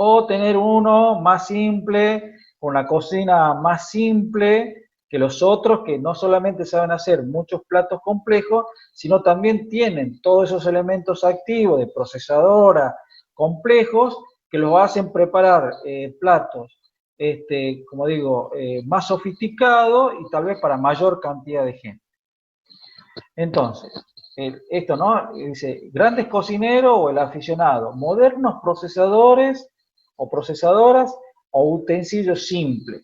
S1: o tener uno más simple, con la cocina más simple que los otros, que no solamente saben hacer muchos platos complejos, sino también tienen todos esos elementos activos de procesadora complejos que los hacen preparar platos, como digo, más sofisticados y tal vez para mayor cantidad de gente. Entonces, esto, ¿no? Dice, grandes cocineros o el aficionado, modernos procesadores o procesadoras o utensilios simples.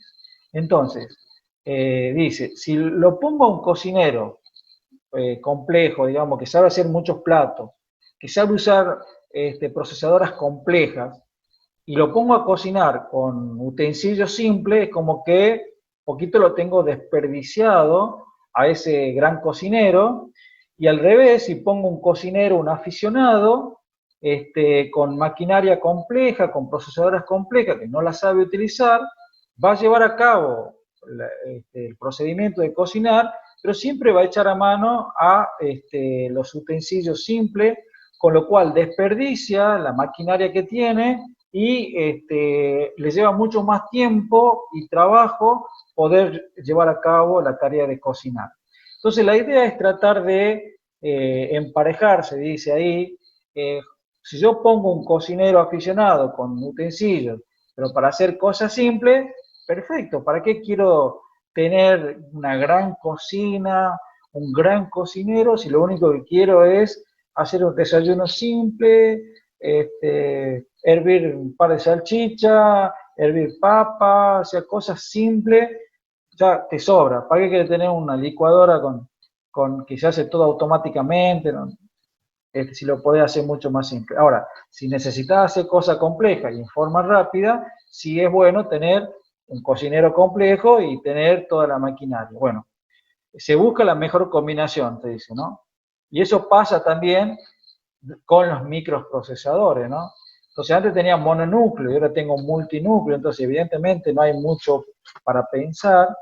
S1: Entonces, dice, si lo pongo a un cocinero complejo, digamos, que sabe hacer muchos platos, que sabe usar procesadoras complejas, y lo pongo a cocinar con utensilios simples, es como que un poquito lo tengo desperdiciado a ese gran cocinero, y al revés, si pongo un cocinero, un aficionado, con maquinaria compleja, con procesadoras complejas, que no la sabe utilizar, va a llevar a cabo el procedimiento de cocinar, pero siempre va a echar a mano a los utensilios simples, con lo cual desperdicia la maquinaria que tiene y le lleva mucho más tiempo y trabajo poder llevar a cabo la tarea de cocinar. Entonces la idea es tratar de emparejarse, dice ahí, si yo pongo un cocinero aficionado con utensilios, pero para hacer cosas simples, perfecto, ¿para qué quiero tener una gran cocina, un gran cocinero, si lo único que quiero es hacer un desayuno simple, hervir un par de salchichas, hervir papas, o sea, cosas simples, ya te sobra. ¿Para qué quieres tener una licuadora que se hace todo automáticamente? ¿No? Si lo podés hacer mucho más simple. Ahora, si necesitas hacer cosas complejas y en forma rápida, sí es bueno tener un cocinero complejo y tener toda la maquinaria. Bueno, se busca la mejor combinación, te dice, ¿no? Y eso pasa también con los microprocesadores, ¿no? Entonces antes tenía mononúcleo y ahora tengo multinúcleo, entonces evidentemente no hay mucho para pensar.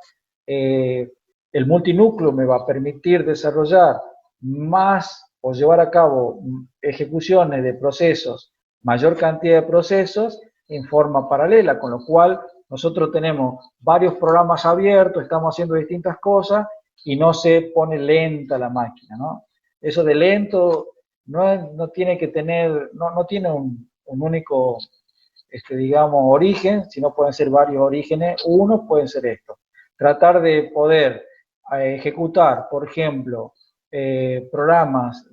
S1: El multinúcleo me va a permitir desarrollar más o llevar a cabo ejecuciones de procesos, mayor cantidad de procesos en forma paralela, con lo cual nosotros tenemos varios programas abiertos, estamos haciendo distintas cosas y no se pone lenta la máquina, ¿no? Eso de lento no tiene que tener, no tiene un único, digamos, origen, sino pueden ser varios orígenes. Uno puede ser esto. Tratar de poder ejecutar, por ejemplo, programas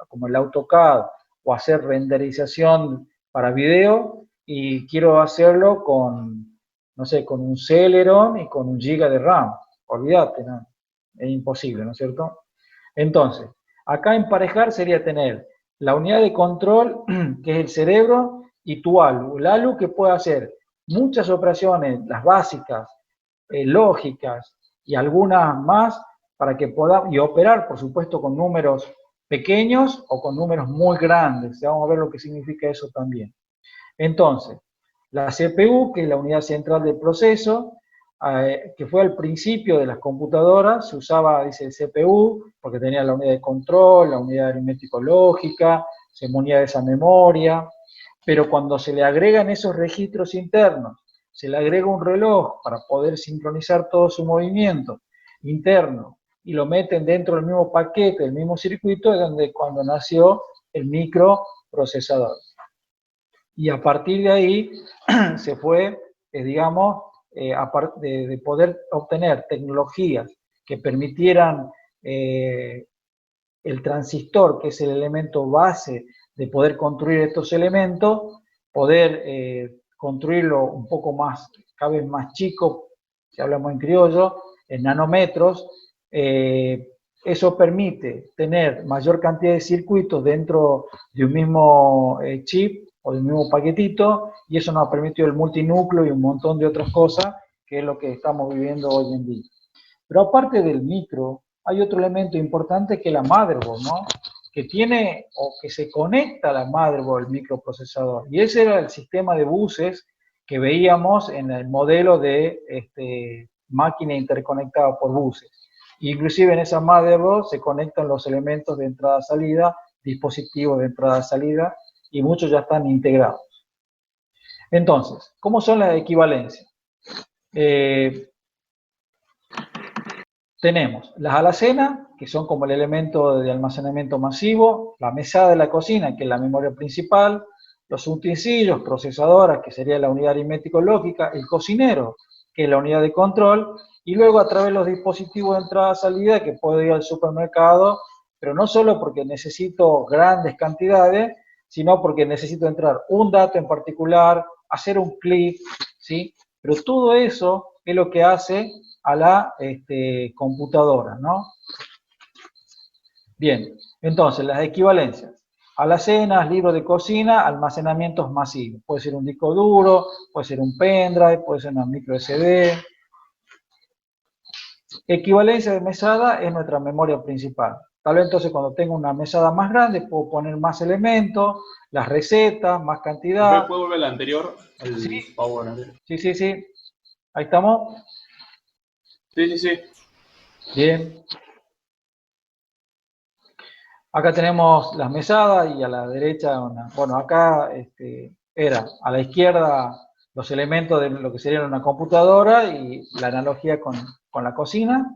S1: como el AutoCAD o hacer renderización para video y quiero hacerlo con, no sé, con un Celeron y con 1 GB de RAM. Olvídate, ¿no? Es imposible, ¿no es cierto? Entonces, acá emparejar sería tener la unidad de control, que es el cerebro, y tu ALU. El ALU que puede hacer muchas operaciones, las básicas, lógicas, y algunas más, para que pueda, y operar, por supuesto, con números pequeños o con números muy grandes. Vamos a ver lo que significa eso también. Entonces, la CPU, que es la unidad central del proceso, que fue al principio de las computadoras, se usaba, dice, CPU, porque tenía la unidad de control, la unidad aritmético-lógica, se munía de esa memoria, pero cuando se le agregan esos registros internos, se le agrega un reloj para poder sincronizar todo su movimiento interno, y lo meten dentro del mismo paquete, del mismo circuito, es donde cuando nació el microprocesador. Y a partir de ahí se fue, digamos, de poder obtener tecnologías que permitieran el transistor, que es el elemento base de poder construir estos elementos, poder construirlo un poco más, cada vez más chico, si hablamos en criollo, en nanómetros. Eso permite tener mayor cantidad de circuitos dentro de un mismo chip o de un mismo paquetito, y eso nos ha permitido el multinúcleo y un montón de otras cosas, que es lo que estamos viviendo hoy en día. Pero aparte del micro, hay otro elemento importante que es la motherboard, ¿no? Que tiene o que se conecta a la motherboard, el microprocesador. Y ese era el sistema de buses que veíamos en el modelo de máquina interconectada por buses. Inclusive en esa motherboard se conectan los elementos de entrada-salida, dispositivos de entrada-salida, y muchos ya están integrados. Entonces, ¿cómo son las equivalencias? Tenemos las alacenas, que son como el elemento de almacenamiento masivo, la mesada de la cocina, que es la memoria principal, los utensilios, procesadoras, que sería la unidad aritmético-lógica, el cocinero, que es la unidad de control, y luego a través de los dispositivos de entrada-salida, que puedo ir al supermercado, pero no solo porque necesito grandes cantidades, sino porque necesito entrar un dato en particular, hacer un clic, ¿sí? Pero todo eso es lo que hace a la computadora, ¿no? Bien, entonces las equivalencias. Alacenas, libros de cocina, almacenamientos masivos. Puede ser un disco duro, puede ser un pendrive, puede ser una micro SD. Equivalencia de mesada es nuestra memoria principal. Tal vez entonces cuando tengo una mesada más grande puedo poner más elementos, las recetas, más cantidad.
S10: ¿Puedo volver al anterior?
S1: Sí.
S10: PowerPoint anterior.
S1: Sí. Ahí estamos.
S10: Sí.
S1: Bien. Acá tenemos las mesadas y a la derecha bueno, acá era a la izquierda los elementos de lo que sería una computadora y la analogía con la cocina.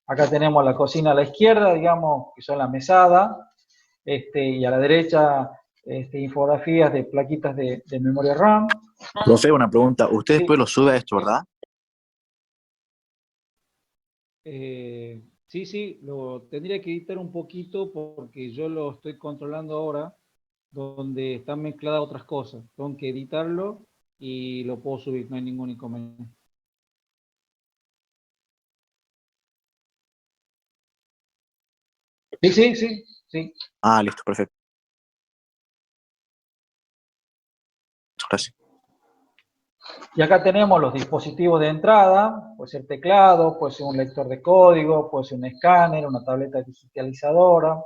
S1: Acá tenemos la cocina a la izquierda, digamos, que son la mesada, y a la derecha infografías de plaquitas de memoria RAM.
S11: Profe, una pregunta. Usted
S1: Sí.
S11: después lo sube a esto, ¿verdad?
S1: Sí, lo tendría que editar un poquito porque yo lo estoy controlando ahora, donde están mezcladas otras cosas. Tengo que editarlo y lo puedo subir, no hay ningún inconveniente. Sí.
S11: Ah, listo, perfecto. Gracias.
S1: Y acá tenemos los dispositivos de entrada, puede ser teclado, puede ser un lector de código, puede ser un escáner, una tableta digitalizadora.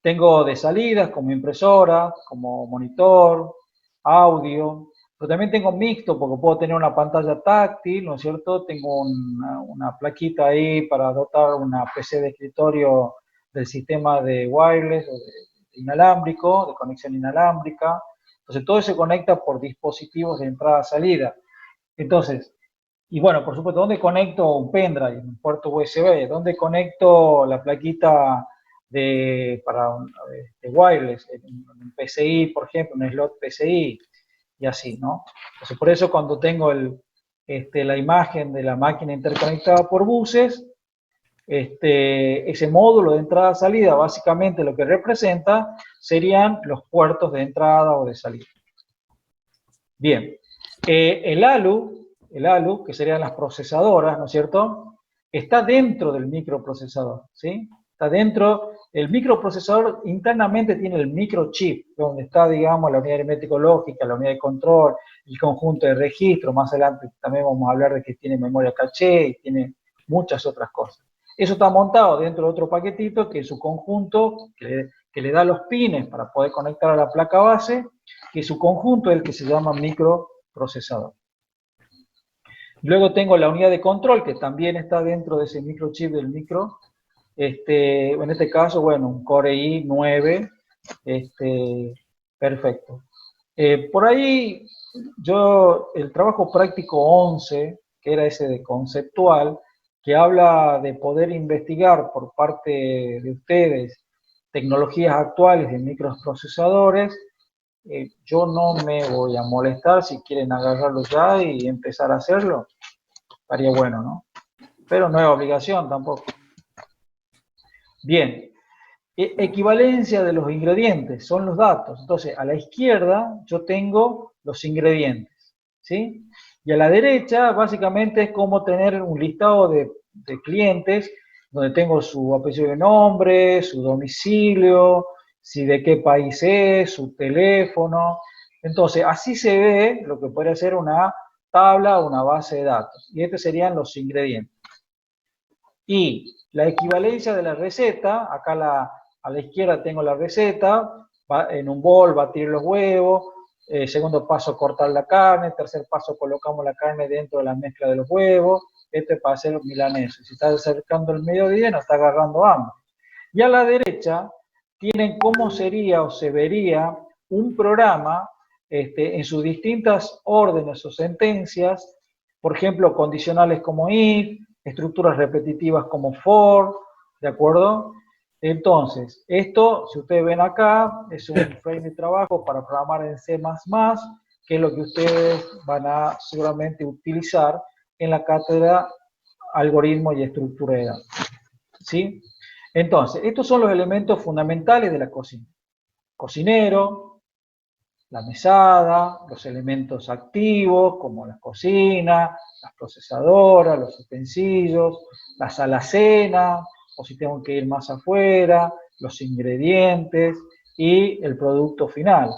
S1: Tengo de salidas como impresora, como monitor, audio, pero también tengo mixto porque puedo tener una pantalla táctil, ¿no es cierto? Tengo una plaquita ahí para dotar una PC de escritorio del sistema de wireless, o de inalámbrico, de conexión inalámbrica. Entonces todo se conecta por dispositivos de entrada-salida. Entonces, y bueno, por supuesto, ¿dónde conecto un pendrive, un puerto USB? ¿Dónde conecto la plaquita para wireless? Un PCI, por ejemplo, un slot PCI, y así, ¿no? Entonces, por eso cuando tengo la imagen de la máquina interconectada por buses, ese módulo de entrada-salida, básicamente lo que representa serían los puertos de entrada o de salida. Bien, el ALU, que serían las procesadoras, ¿no es cierto?, está dentro del microprocesador, ¿sí? Está dentro, el microprocesador internamente tiene el microchip, donde está, digamos, la unidad aritmético-lógica, la unidad de control, el conjunto de registro. Más adelante también vamos a hablar de que tiene memoria caché y tiene muchas otras cosas. Eso está montado dentro de otro paquetito que es su conjunto, que le da los pines para poder conectar a la placa base, que su conjunto es el que se llama microprocesador. Luego tengo la unidad de control, que también está dentro de ese microchip del micro. En este caso, bueno, un Core i9, perfecto. Por ahí, el trabajo práctico 11, que era ese de conceptual, que habla de poder investigar por parte de ustedes tecnologías actuales de microprocesadores, yo no me voy a molestar si quieren agarrarlo ya y empezar a hacerlo. Estaría bueno, ¿no? Pero no es obligación tampoco. Bien. Equivalencia de los ingredientes, son los datos. Entonces, a la izquierda yo tengo los ingredientes, ¿sí? Y a la derecha, básicamente, es como tener un listado de clientes, donde tengo su apellido y nombre, su domicilio, si de qué país es, su teléfono. Entonces, así se ve lo que puede ser una tabla o una base de datos. Y estos serían los ingredientes. Y la equivalencia de la receta, acá a la izquierda tengo la receta, en un bol batir los huevos, segundo paso cortar la carne, tercer paso colocamos la carne dentro de la mezcla de los huevos, este es para hacer los milaneses. Si está acercando el mediodía, no está agarrando hambre. Y a la derecha tienen cómo sería o se vería un programa en sus distintas órdenes o sentencias, por ejemplo, condicionales como if, estructuras repetitivas como for, ¿de acuerdo? Entonces, esto, si ustedes ven acá, es un frame de trabajo para programar en C++, que es lo que ustedes van a seguramente utilizar en la cátedra Algoritmo y Estructura de Datos. ¿Sí? Entonces, estos son los elementos fundamentales de la cocina. Cocinero, la mesada, los elementos activos, como la cocina, las procesadoras, los utensilios, las alacenas, o si tengo que ir más afuera, los ingredientes y el producto final.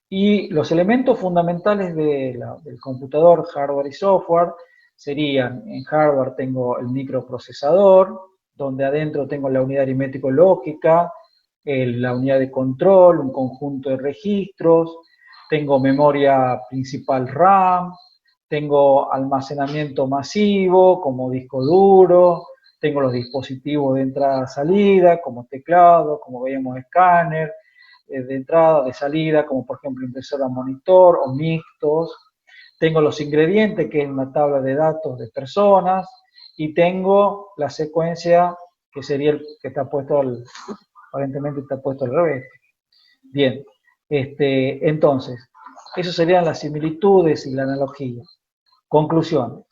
S1: Y los elementos fundamentales del computador, hardware y software, serían, en hardware tengo el microprocesador, donde adentro tengo la unidad aritmético-lógica, la unidad de control, un conjunto de registros, tengo memoria principal RAM, tengo almacenamiento masivo como disco duro, tengo los dispositivos de entrada-salida como teclado, como veíamos escáner, de entrada, de salida, como por ejemplo impresora monitor o mixtos, tengo los ingredientes, que es una tabla de datos de personas, y tengo la secuencia, que sería el que está puesto aparentemente está puesto al revés. Bien, entonces, esas serían las similitudes y la analogía. Conclusiones.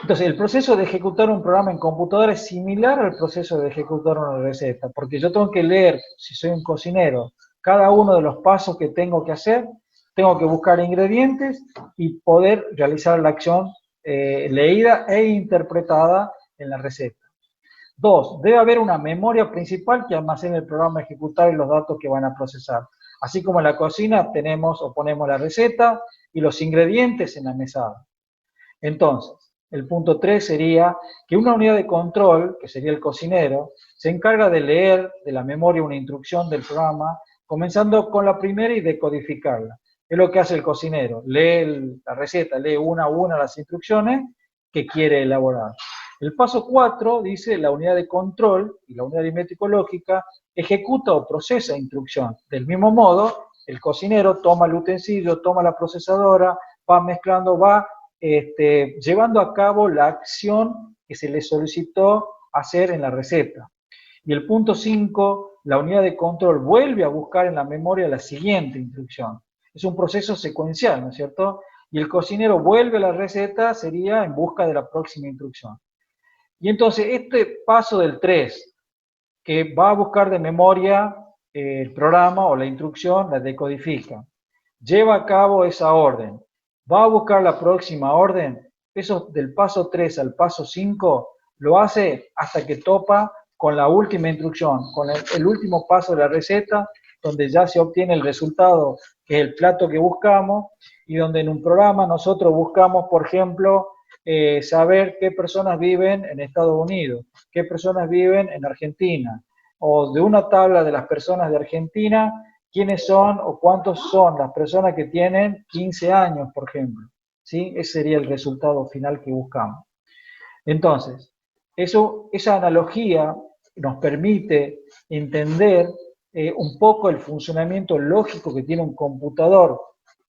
S1: Entonces, el proceso de ejecutar un programa en computadora es similar al proceso de ejecutar una receta, porque yo tengo que leer, si soy un cocinero, cada uno de los pasos que tengo que hacer, tengo que buscar ingredientes y poder realizar la acción leída e interpretada en la receta. 2. Debe haber una memoria principal que almacene el programa a ejecutar y los datos que van a procesar. Así como en la cocina tenemos o ponemos la receta y los ingredientes en la mesada. Entonces, el punto 3 sería que una unidad de control, que sería el cocinero, se encarga de leer de la memoria una instrucción del programa, comenzando con la primera y decodificarla. Es lo que hace el cocinero, lee la receta, lee una a una las instrucciones que quiere elaborar. El paso 4 dice la unidad de control y la unidad aritmético-lógica ejecuta o procesa instrucción. Del mismo modo, el cocinero toma el utensilio, toma la procesadora, va mezclando, va llevando a cabo la acción que se le solicitó hacer en la receta. Y el punto 5, la unidad de control vuelve a buscar en la memoria la siguiente instrucción. Es un proceso secuencial, ¿no es cierto? Y el cocinero vuelve a la receta, sería en busca de la próxima instrucción. Y entonces este paso del 3, que va a buscar de memoria el programa o la instrucción, la decodifica. Lleva a cabo esa orden. Va a buscar la próxima orden. Eso del paso 3 al paso 5 lo hace hasta que topa con la última instrucción, con el último paso de la receta, donde ya se obtiene el resultado, que es el plato que buscamos, y donde en un programa nosotros buscamos, por ejemplo, saber qué personas viven en Estados Unidos, qué personas viven en Argentina, o de una tabla de las personas de Argentina, quiénes son o cuántos son las personas que tienen 15 años, por ejemplo. ¿Sí? Ese sería el resultado final que buscamos. Entonces, esa analogía nos permite entender un poco el funcionamiento lógico que tiene un computador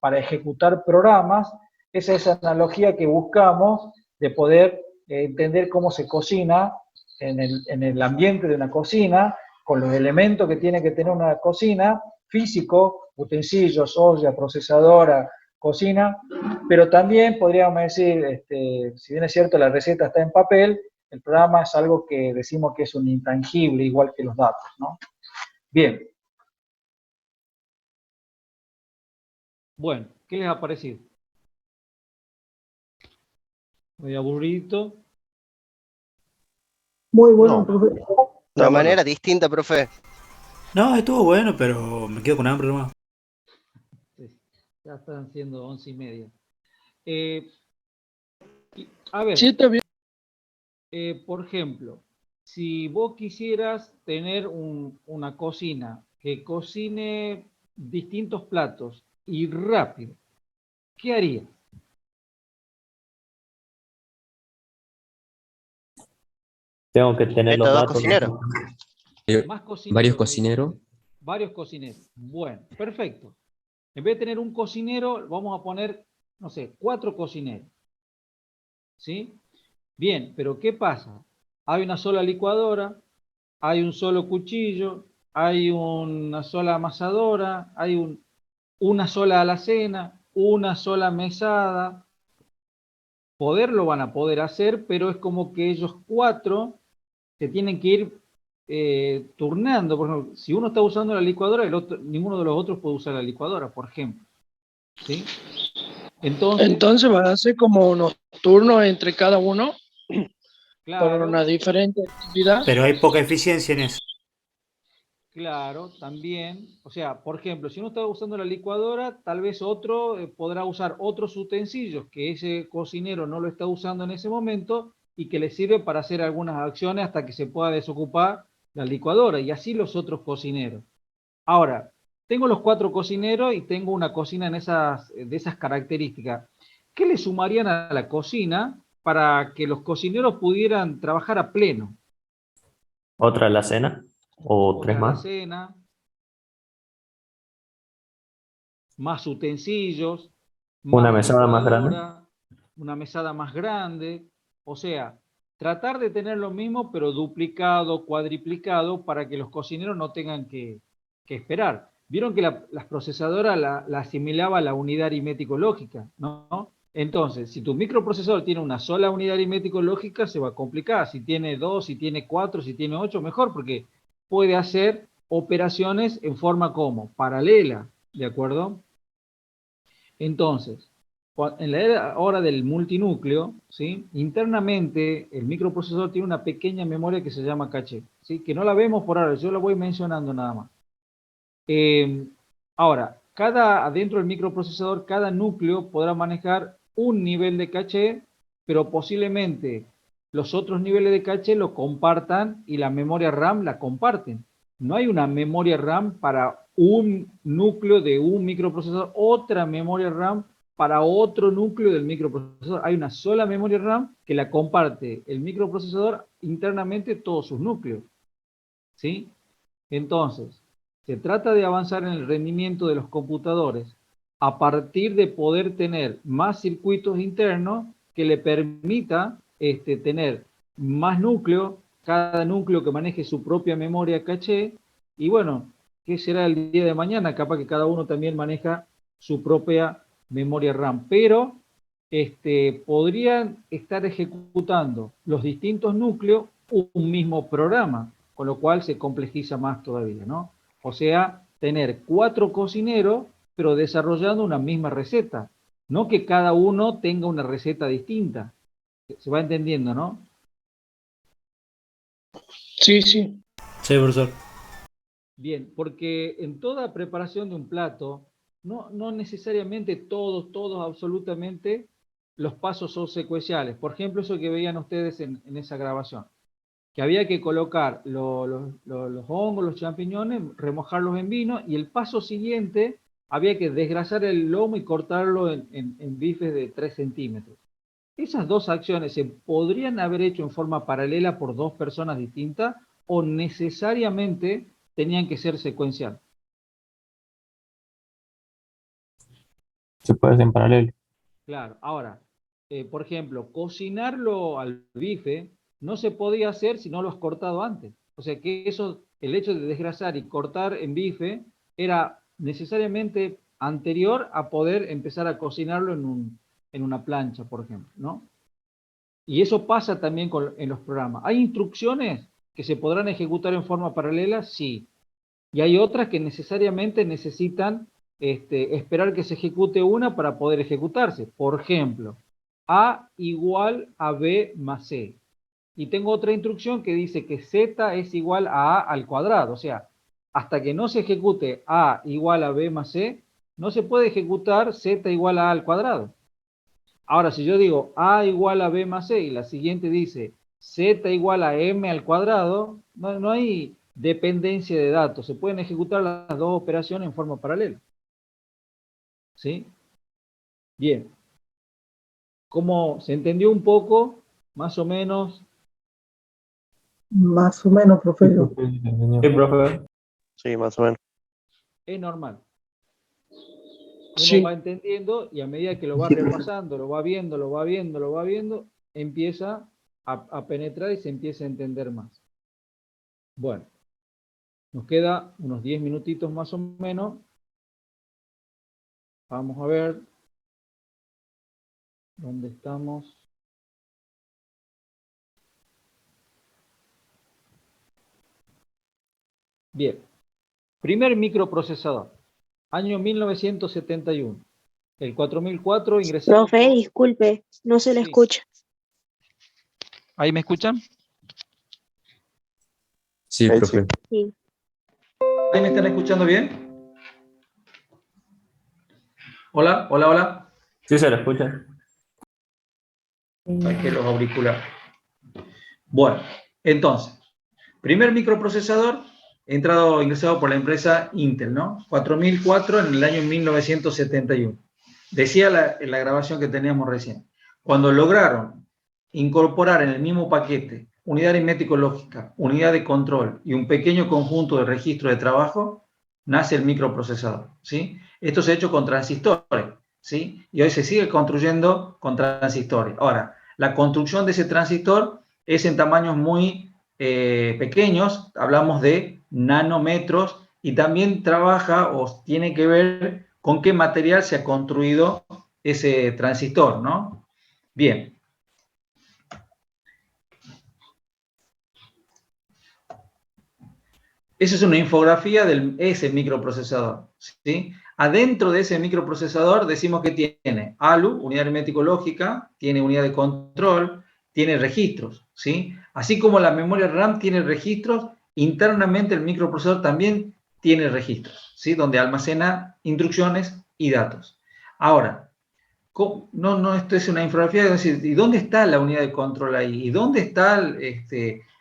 S1: para ejecutar programas. Esa es esa analogía que buscamos de poder entender cómo se cocina en el ambiente de una cocina, con los elementos que tiene que tener una cocina, físico, utensilios, olla, procesadora, cocina, pero también podríamos decir, si bien es cierto la receta está en papel, El programa es algo que decimos que es un intangible, igual que los datos, ¿no? Bien. Bueno, ¿qué les ha parecido? Muy aburrido.
S2: Muy bueno,
S9: No.
S2: profe.
S9: Está
S12: De
S9: bueno.
S12: manera distinta, profe.
S7: No, estuvo bueno, pero me quedo con hambre nomás.
S1: Sí, ya están siendo 11:30. A ver,
S3: Sí, está bien.
S1: por ejemplo, si vos quisieras tener una cocina que cocine distintos platos y rápido, ¿qué harías?
S4: Tengo que tener los
S12: Estos dos
S4: datos.
S12: cocineros.
S1: Más
S8: Varios
S1: cocineros.
S8: cocineros.
S1: Varios cocineros. Bueno, perfecto. En vez de tener un cocinero, vamos a poner, no sé, 4 cocineros. ¿Sí? Bien, pero ¿qué pasa? Hay una sola licuadora, hay un solo cuchillo, hay una sola amasadora, hay una sola alacena, una sola mesada. Poder lo van a poder hacer, pero es como que ellos 4 se tienen que ir turnando. Por ejemplo, si uno está usando la licuadora, ninguno de los otros puede usar la licuadora, por ejemplo. ¿Sí?
S3: Entonces van a ser como unos turnos entre cada uno por
S1: Claro,
S3: una diferente actividad.
S7: Pero hay poca eficiencia en eso.
S1: claro, también. O sea, por ejemplo, si uno está usando la licuadora, tal vez otro podrá usar otros utensilios que ese cocinero no lo está usando en ese momento y que le sirve para hacer algunas acciones hasta que se pueda desocupar la licuadora, y así los otros cocineros. Ahora, tengo los 4 cocineros y tengo una cocina de esas características. ¿Qué le sumarían a la cocina para que los cocineros pudieran trabajar a pleno?
S4: ¿Otra alacena? ¿O tres
S1: Otra
S4: más?
S1: alacena, más utensilios,
S4: ¿Una
S1: más
S4: mesada más grande?
S1: licuadora, una mesada más grande. O sea, tratar de tener lo mismo, pero duplicado, cuadriplicado, para que los cocineros no tengan que esperar. Vieron que las procesadoras la asimilaba a la unidad aritmético-lógica, ¿no? Entonces, si tu microprocesador tiene una sola unidad aritmético-lógica, se va a complicar. Si tiene 2, si tiene 4, si tiene 8, mejor, porque puede hacer operaciones en forma como paralela, ¿de acuerdo? Entonces, en la hora del multinúcleo, ¿sí? Internamente el microprocesador tiene una pequeña memoria que se llama caché, ¿sí? Que no la vemos por ahora, yo la voy mencionando nada más. Ahora, adentro del microprocesador, cada núcleo podrá manejar un nivel de caché, pero posiblemente los otros niveles de caché lo compartan y la memoria RAM la comparten. No hay una memoria RAM para un núcleo de un microprocesador, otra memoria RAM para otro núcleo del microprocesador. Hay una sola memoria RAM que la comparte el microprocesador internamente todos sus núcleos. ¿Sí? Entonces, se trata de avanzar en el rendimiento de los computadores a partir de poder tener más circuitos internos que le permita tener más núcleos, cada núcleo que maneje su propia memoria caché, y bueno, ¿qué será el día de mañana? Capaz que cada uno también maneja su propia memoria RAM, pero podrían estar ejecutando los distintos núcleos un mismo programa, con lo cual se complejiza más todavía, ¿no? O sea, tener 4 cocineros, pero desarrollando una misma receta, no que cada uno tenga una receta distinta. Se va entendiendo, ¿no?
S3: Sí, sí.
S7: Sí, profesor.
S1: Bien, porque en toda preparación de un plato, no necesariamente todos absolutamente los pasos son secuenciales. Por ejemplo, eso que veían ustedes en esa grabación, que había que colocar los hongos, los champiñones, remojarlos en vino, y el paso siguiente había que desgrasar el lomo y cortarlo en bifes de 3 centímetros. Esas 2 acciones se podrían haber hecho en forma paralela por 2 personas distintas, o necesariamente tenían que ser secuencial.
S4: Se puede hacer en paralelo.
S1: Claro, ahora, por ejemplo, cocinarlo al bife no se podía hacer si no lo has cortado antes. O sea que el hecho de desgrasar y cortar en bife era necesariamente anterior a poder empezar a cocinarlo en una plancha, por ejemplo, ¿no? Y eso pasa también en los programas. ¿Hay instrucciones que se podrán ejecutar en forma paralela? Sí. Y hay otras que necesariamente necesitan esperar que se ejecute una para poder ejecutarse. Por ejemplo, A igual a B más C. Y tengo otra instrucción que dice que Z es igual a A al cuadrado. O sea, hasta que no se ejecute A igual a B más C, no se puede ejecutar Z igual a A al cuadrado. Ahora, si yo digo A igual a B más C y la siguiente dice Z igual a M al cuadrado, no hay dependencia de datos. Se pueden ejecutar las dos operaciones en forma paralela. ¿Sí? Bien. ¿Cómo se entendió un poco? Más o menos.
S3: Más o menos, profesor.
S4: Sí, profe.
S9: Sí, más o menos.
S1: Es normal. Uno
S3: Sí.
S1: va entendiendo y a medida que lo va repasando, lo va viendo, empieza a penetrar y se empieza a entender más. Bueno, nos queda unos 10 minutitos más o menos. Vamos a ver dónde estamos. Bien, primer microprocesador, año 1971. El 4004 ingresado.
S12: Profe, disculpe, no se le
S1: Sí.
S12: escucha.
S1: ¿Ahí me escuchan?
S5: Sí,
S9: Ahí
S5: profe.
S12: Sí.
S1: ¿Ahí me están escuchando bien? Hola, hola, hola.
S4: Sí, se lo escucha.
S1: Saqué los auriculares. Bueno, entonces, primer microprocesador ingresado por la empresa Intel, ¿no? 4004 en el año 1971. Decía en la grabación que teníamos recién. Cuando lograron incorporar en el mismo paquete unidad aritmético lógica, unidad de control y un pequeño conjunto de registro de trabajo, nace el microprocesador, ¿sí? Esto se ha hecho con transistores, ¿sí? Y hoy se sigue construyendo con transistores. Ahora, la construcción de ese transistor es en tamaños muy pequeños, hablamos de nanómetros, y también trabaja o tiene que ver con qué material se ha construido ese transistor, ¿no? Bien. Esa es una infografía de ese microprocesador, ¿sí? Adentro de ese microprocesador decimos que tiene ALU, unidad aritmético-lógica, tiene unidad de control, tiene registros, ¿sí? Así como la memoria RAM tiene registros, internamente el microprocesador también tiene registros, ¿sí? Donde almacena instrucciones y datos. Ahora, esto es una infografía, es decir, ¿y dónde está la unidad de control ahí? ¿Y dónde está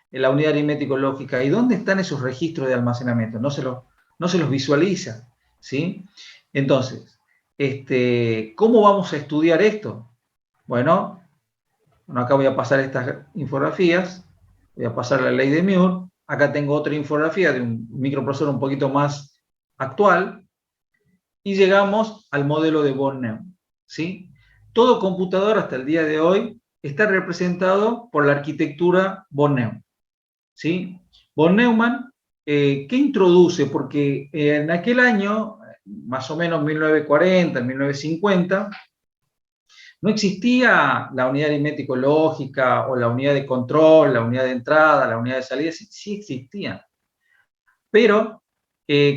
S1: la unidad aritmético-lógica? ¿Y dónde están esos registros de almacenamiento? No se los visualiza, ¿sí? Entonces, ¿cómo vamos a estudiar esto? Bueno, acá voy a pasar estas infografías, voy a pasar la ley de Moore, acá tengo otra infografía de un microprocesador un poquito más actual, y llegamos al modelo de von Neumann, ¿sí? Todo computador hasta el día de hoy está representado por la arquitectura von Neumann, ¿sí? Von Neumann, ¿qué introduce? Porque en aquel año, más o menos 1940, 1950, no existía la unidad aritmético-lógica o la unidad de control, la unidad de entrada, la unidad de salida, sí existían. Pero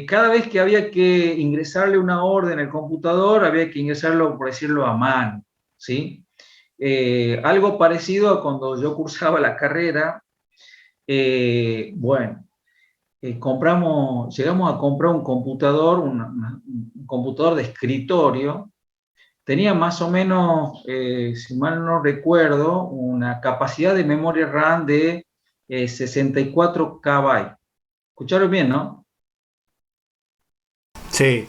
S1: cada vez que había que ingresarle una orden al computador, había que ingresarlo, por decirlo, a mano, ¿sí? Algo parecido a cuando yo cursaba la carrera, llegamos a comprar un computador, un computador de escritorio. Tenía más o menos, si mal no recuerdo, una capacidad de memoria RAM de 64 KB. ¿Escucharon bien, no?
S7: Sí.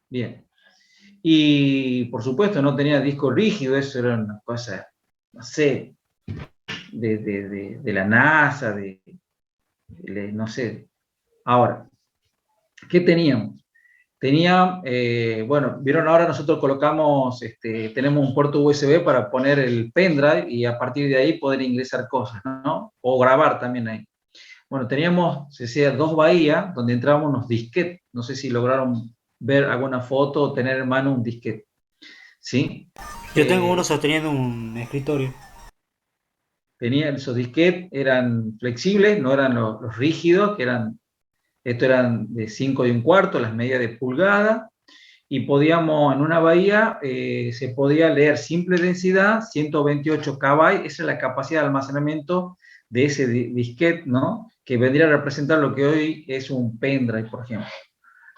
S1: Bien. Y por supuesto no tenía disco rígido, eso era una cosa, no sé, de la NASA, no sé. Ahora, ¿qué teníamos? Vieron ahora nosotros colocamos, tenemos un puerto USB para poner el pendrive y a partir de ahí poder ingresar cosas, ¿no? O grabar también ahí. Bueno, teníamos, se decía, 2 bahías donde entrábamos unos disquetes. No sé si lograron ver alguna foto o tener en mano un disquete. ¿Sí?
S7: Yo tengo uno sosteniendo un escritorio.
S1: esos disquetes eran flexibles, no eran los rígidos, estos eran de 5 y un cuarto, las medidas de pulgada, y podíamos, en una bahía, se podía leer simple densidad, 128 KB, esa es la capacidad de almacenamiento de ese disquete, ¿no? Que vendría a representar lo que hoy es un pendrive, por ejemplo.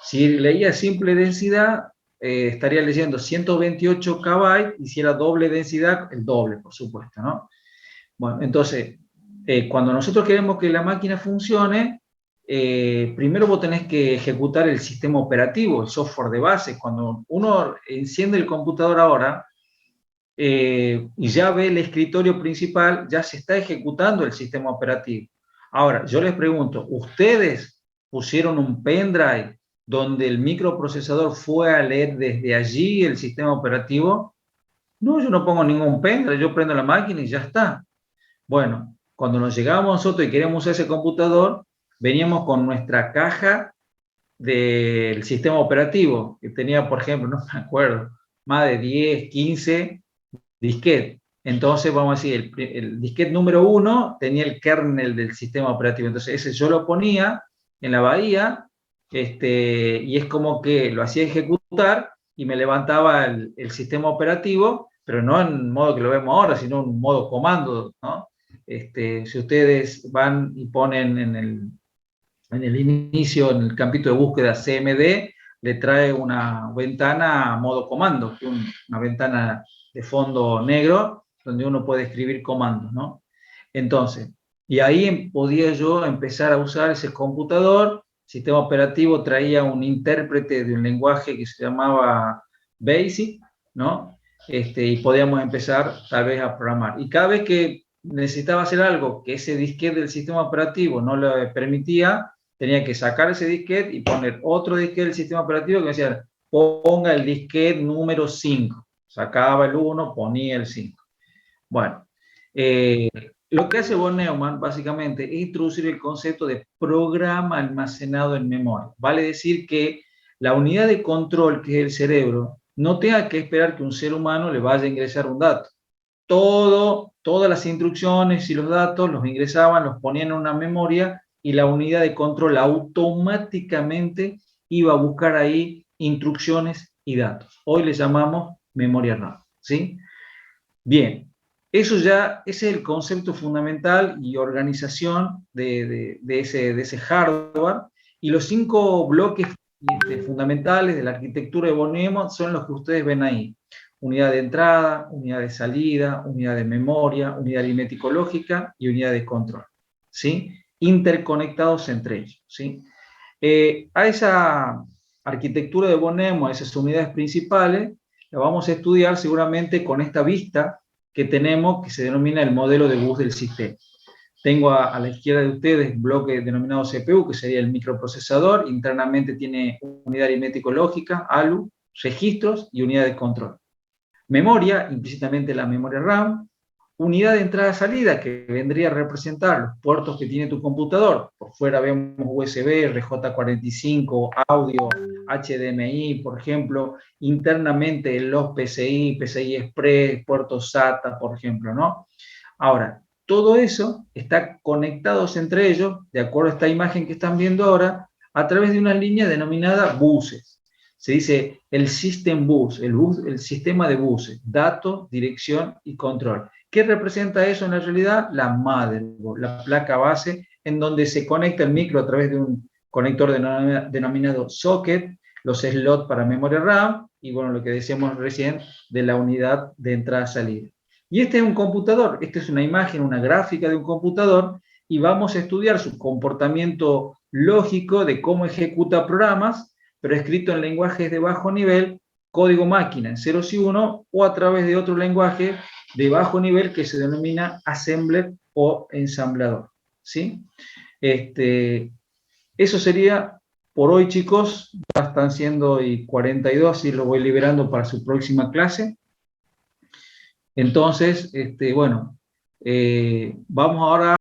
S1: Si leía simple densidad, estaría leyendo 128 KB, y si era doble densidad, el doble, por supuesto, ¿no? Bueno, entonces, cuando nosotros queremos que la máquina funcione, primero vos tenés que ejecutar el sistema operativo, el software de base. Cuando uno enciende el computador ahora, y ya ve el escritorio principal, ya se está ejecutando el sistema operativo. Ahora, yo les pregunto, ¿ustedes pusieron un pendrive donde el microprocesador fue a leer desde allí el sistema operativo? No, yo no pongo ningún pendrive, yo prendo la máquina y ya está. Bueno, cuando nos llegábamos nosotros y queríamos usar ese computador, veníamos con nuestra caja del sistema operativo, que tenía, por ejemplo, no me acuerdo, más de 10, 15 disquetes. Entonces, vamos a decir, el disquete número 1 tenía el kernel del sistema operativo. Entonces, ese yo lo ponía en la bahía, y es como que lo hacía ejecutar y me levantaba el sistema operativo, pero no en modo que lo vemos ahora, sino en modo comando, ¿no? Si ustedes van y ponen en el inicio, en el campito de búsqueda CMD, le trae una ventana a modo comando, una ventana de fondo negro, donde uno puede escribir comandos, ¿no? Entonces, y ahí podía yo empezar a usar ese computador. El sistema operativo traía un intérprete de un lenguaje que se llamaba BASIC, ¿no? Y podíamos empezar tal vez a programar. Y cada vez que necesitaba hacer algo que ese disquete del sistema operativo no le permitía, tenía que sacar ese disquete y poner otro disquete del sistema operativo que me decía, ponga el disquete número 5. Sacaba el 1, ponía el 5. Bueno, lo que hace von Neumann básicamente es introducir el concepto de programa almacenado en memoria. Vale decir que la unidad de control, que es el cerebro, no tenga que esperar que un ser humano le vaya a ingresar un dato. Todas las instrucciones y los datos los ingresaban, los ponían en una memoria, y la unidad de control automáticamente iba a buscar ahí instrucciones y datos. Hoy le llamamos memoria RAM, ¿sí? Bien, ese es el concepto fundamental y organización de ese hardware, y los 5 bloques fundamentales de la arquitectura de von Neumann son los que ustedes ven ahí. Unidad de entrada, unidad de salida, unidad de memoria, unidad aritmético-lógica y unidad de control, ¿sí? Interconectados entre ellos, ¿sí? A esa arquitectura de von Neumann, esas unidades principales, la vamos a estudiar seguramente con esta vista que tenemos, que se denomina el modelo de bus del sistema. Tengo a la izquierda de ustedes un bloque denominado CPU, que sería el microprocesador. Internamente tiene unidad aritmético-lógica, ALU, registros y unidad de control. Memoria, implícitamente la memoria RAM. Unidad de entrada-salida, que vendría a representar los puertos que tiene tu computador. Por fuera vemos USB, RJ45, audio, HDMI, por ejemplo. Internamente los PCI, PCI Express, puertos SATA, por ejemplo, ¿no? Ahora, todo eso está conectados entre ellos, de acuerdo a esta imagen que están viendo ahora, a través de una línea denominada buses. Se dice el System Bus, el sistema de buses, datos, dirección y control. ¿Qué representa eso en la realidad? La motherboard, la placa base, en donde se conecta el micro a través de un conector denominado socket, los slots para memoria RAM, y bueno, lo que decíamos recién de la unidad de entrada-salida. Y este es un computador, esta es una imagen, una gráfica de un computador, y vamos a estudiar su comportamiento lógico de cómo ejecuta programas, pero escrito en lenguajes de bajo nivel, código máquina en ceros y unos, o a través de otro lenguaje de bajo nivel que se denomina assembler o ensamblador, ¿sí? Eso sería por hoy, chicos. Ya están siendo 42 y lo voy liberando para su próxima clase. Entonces, bueno, vamos ahora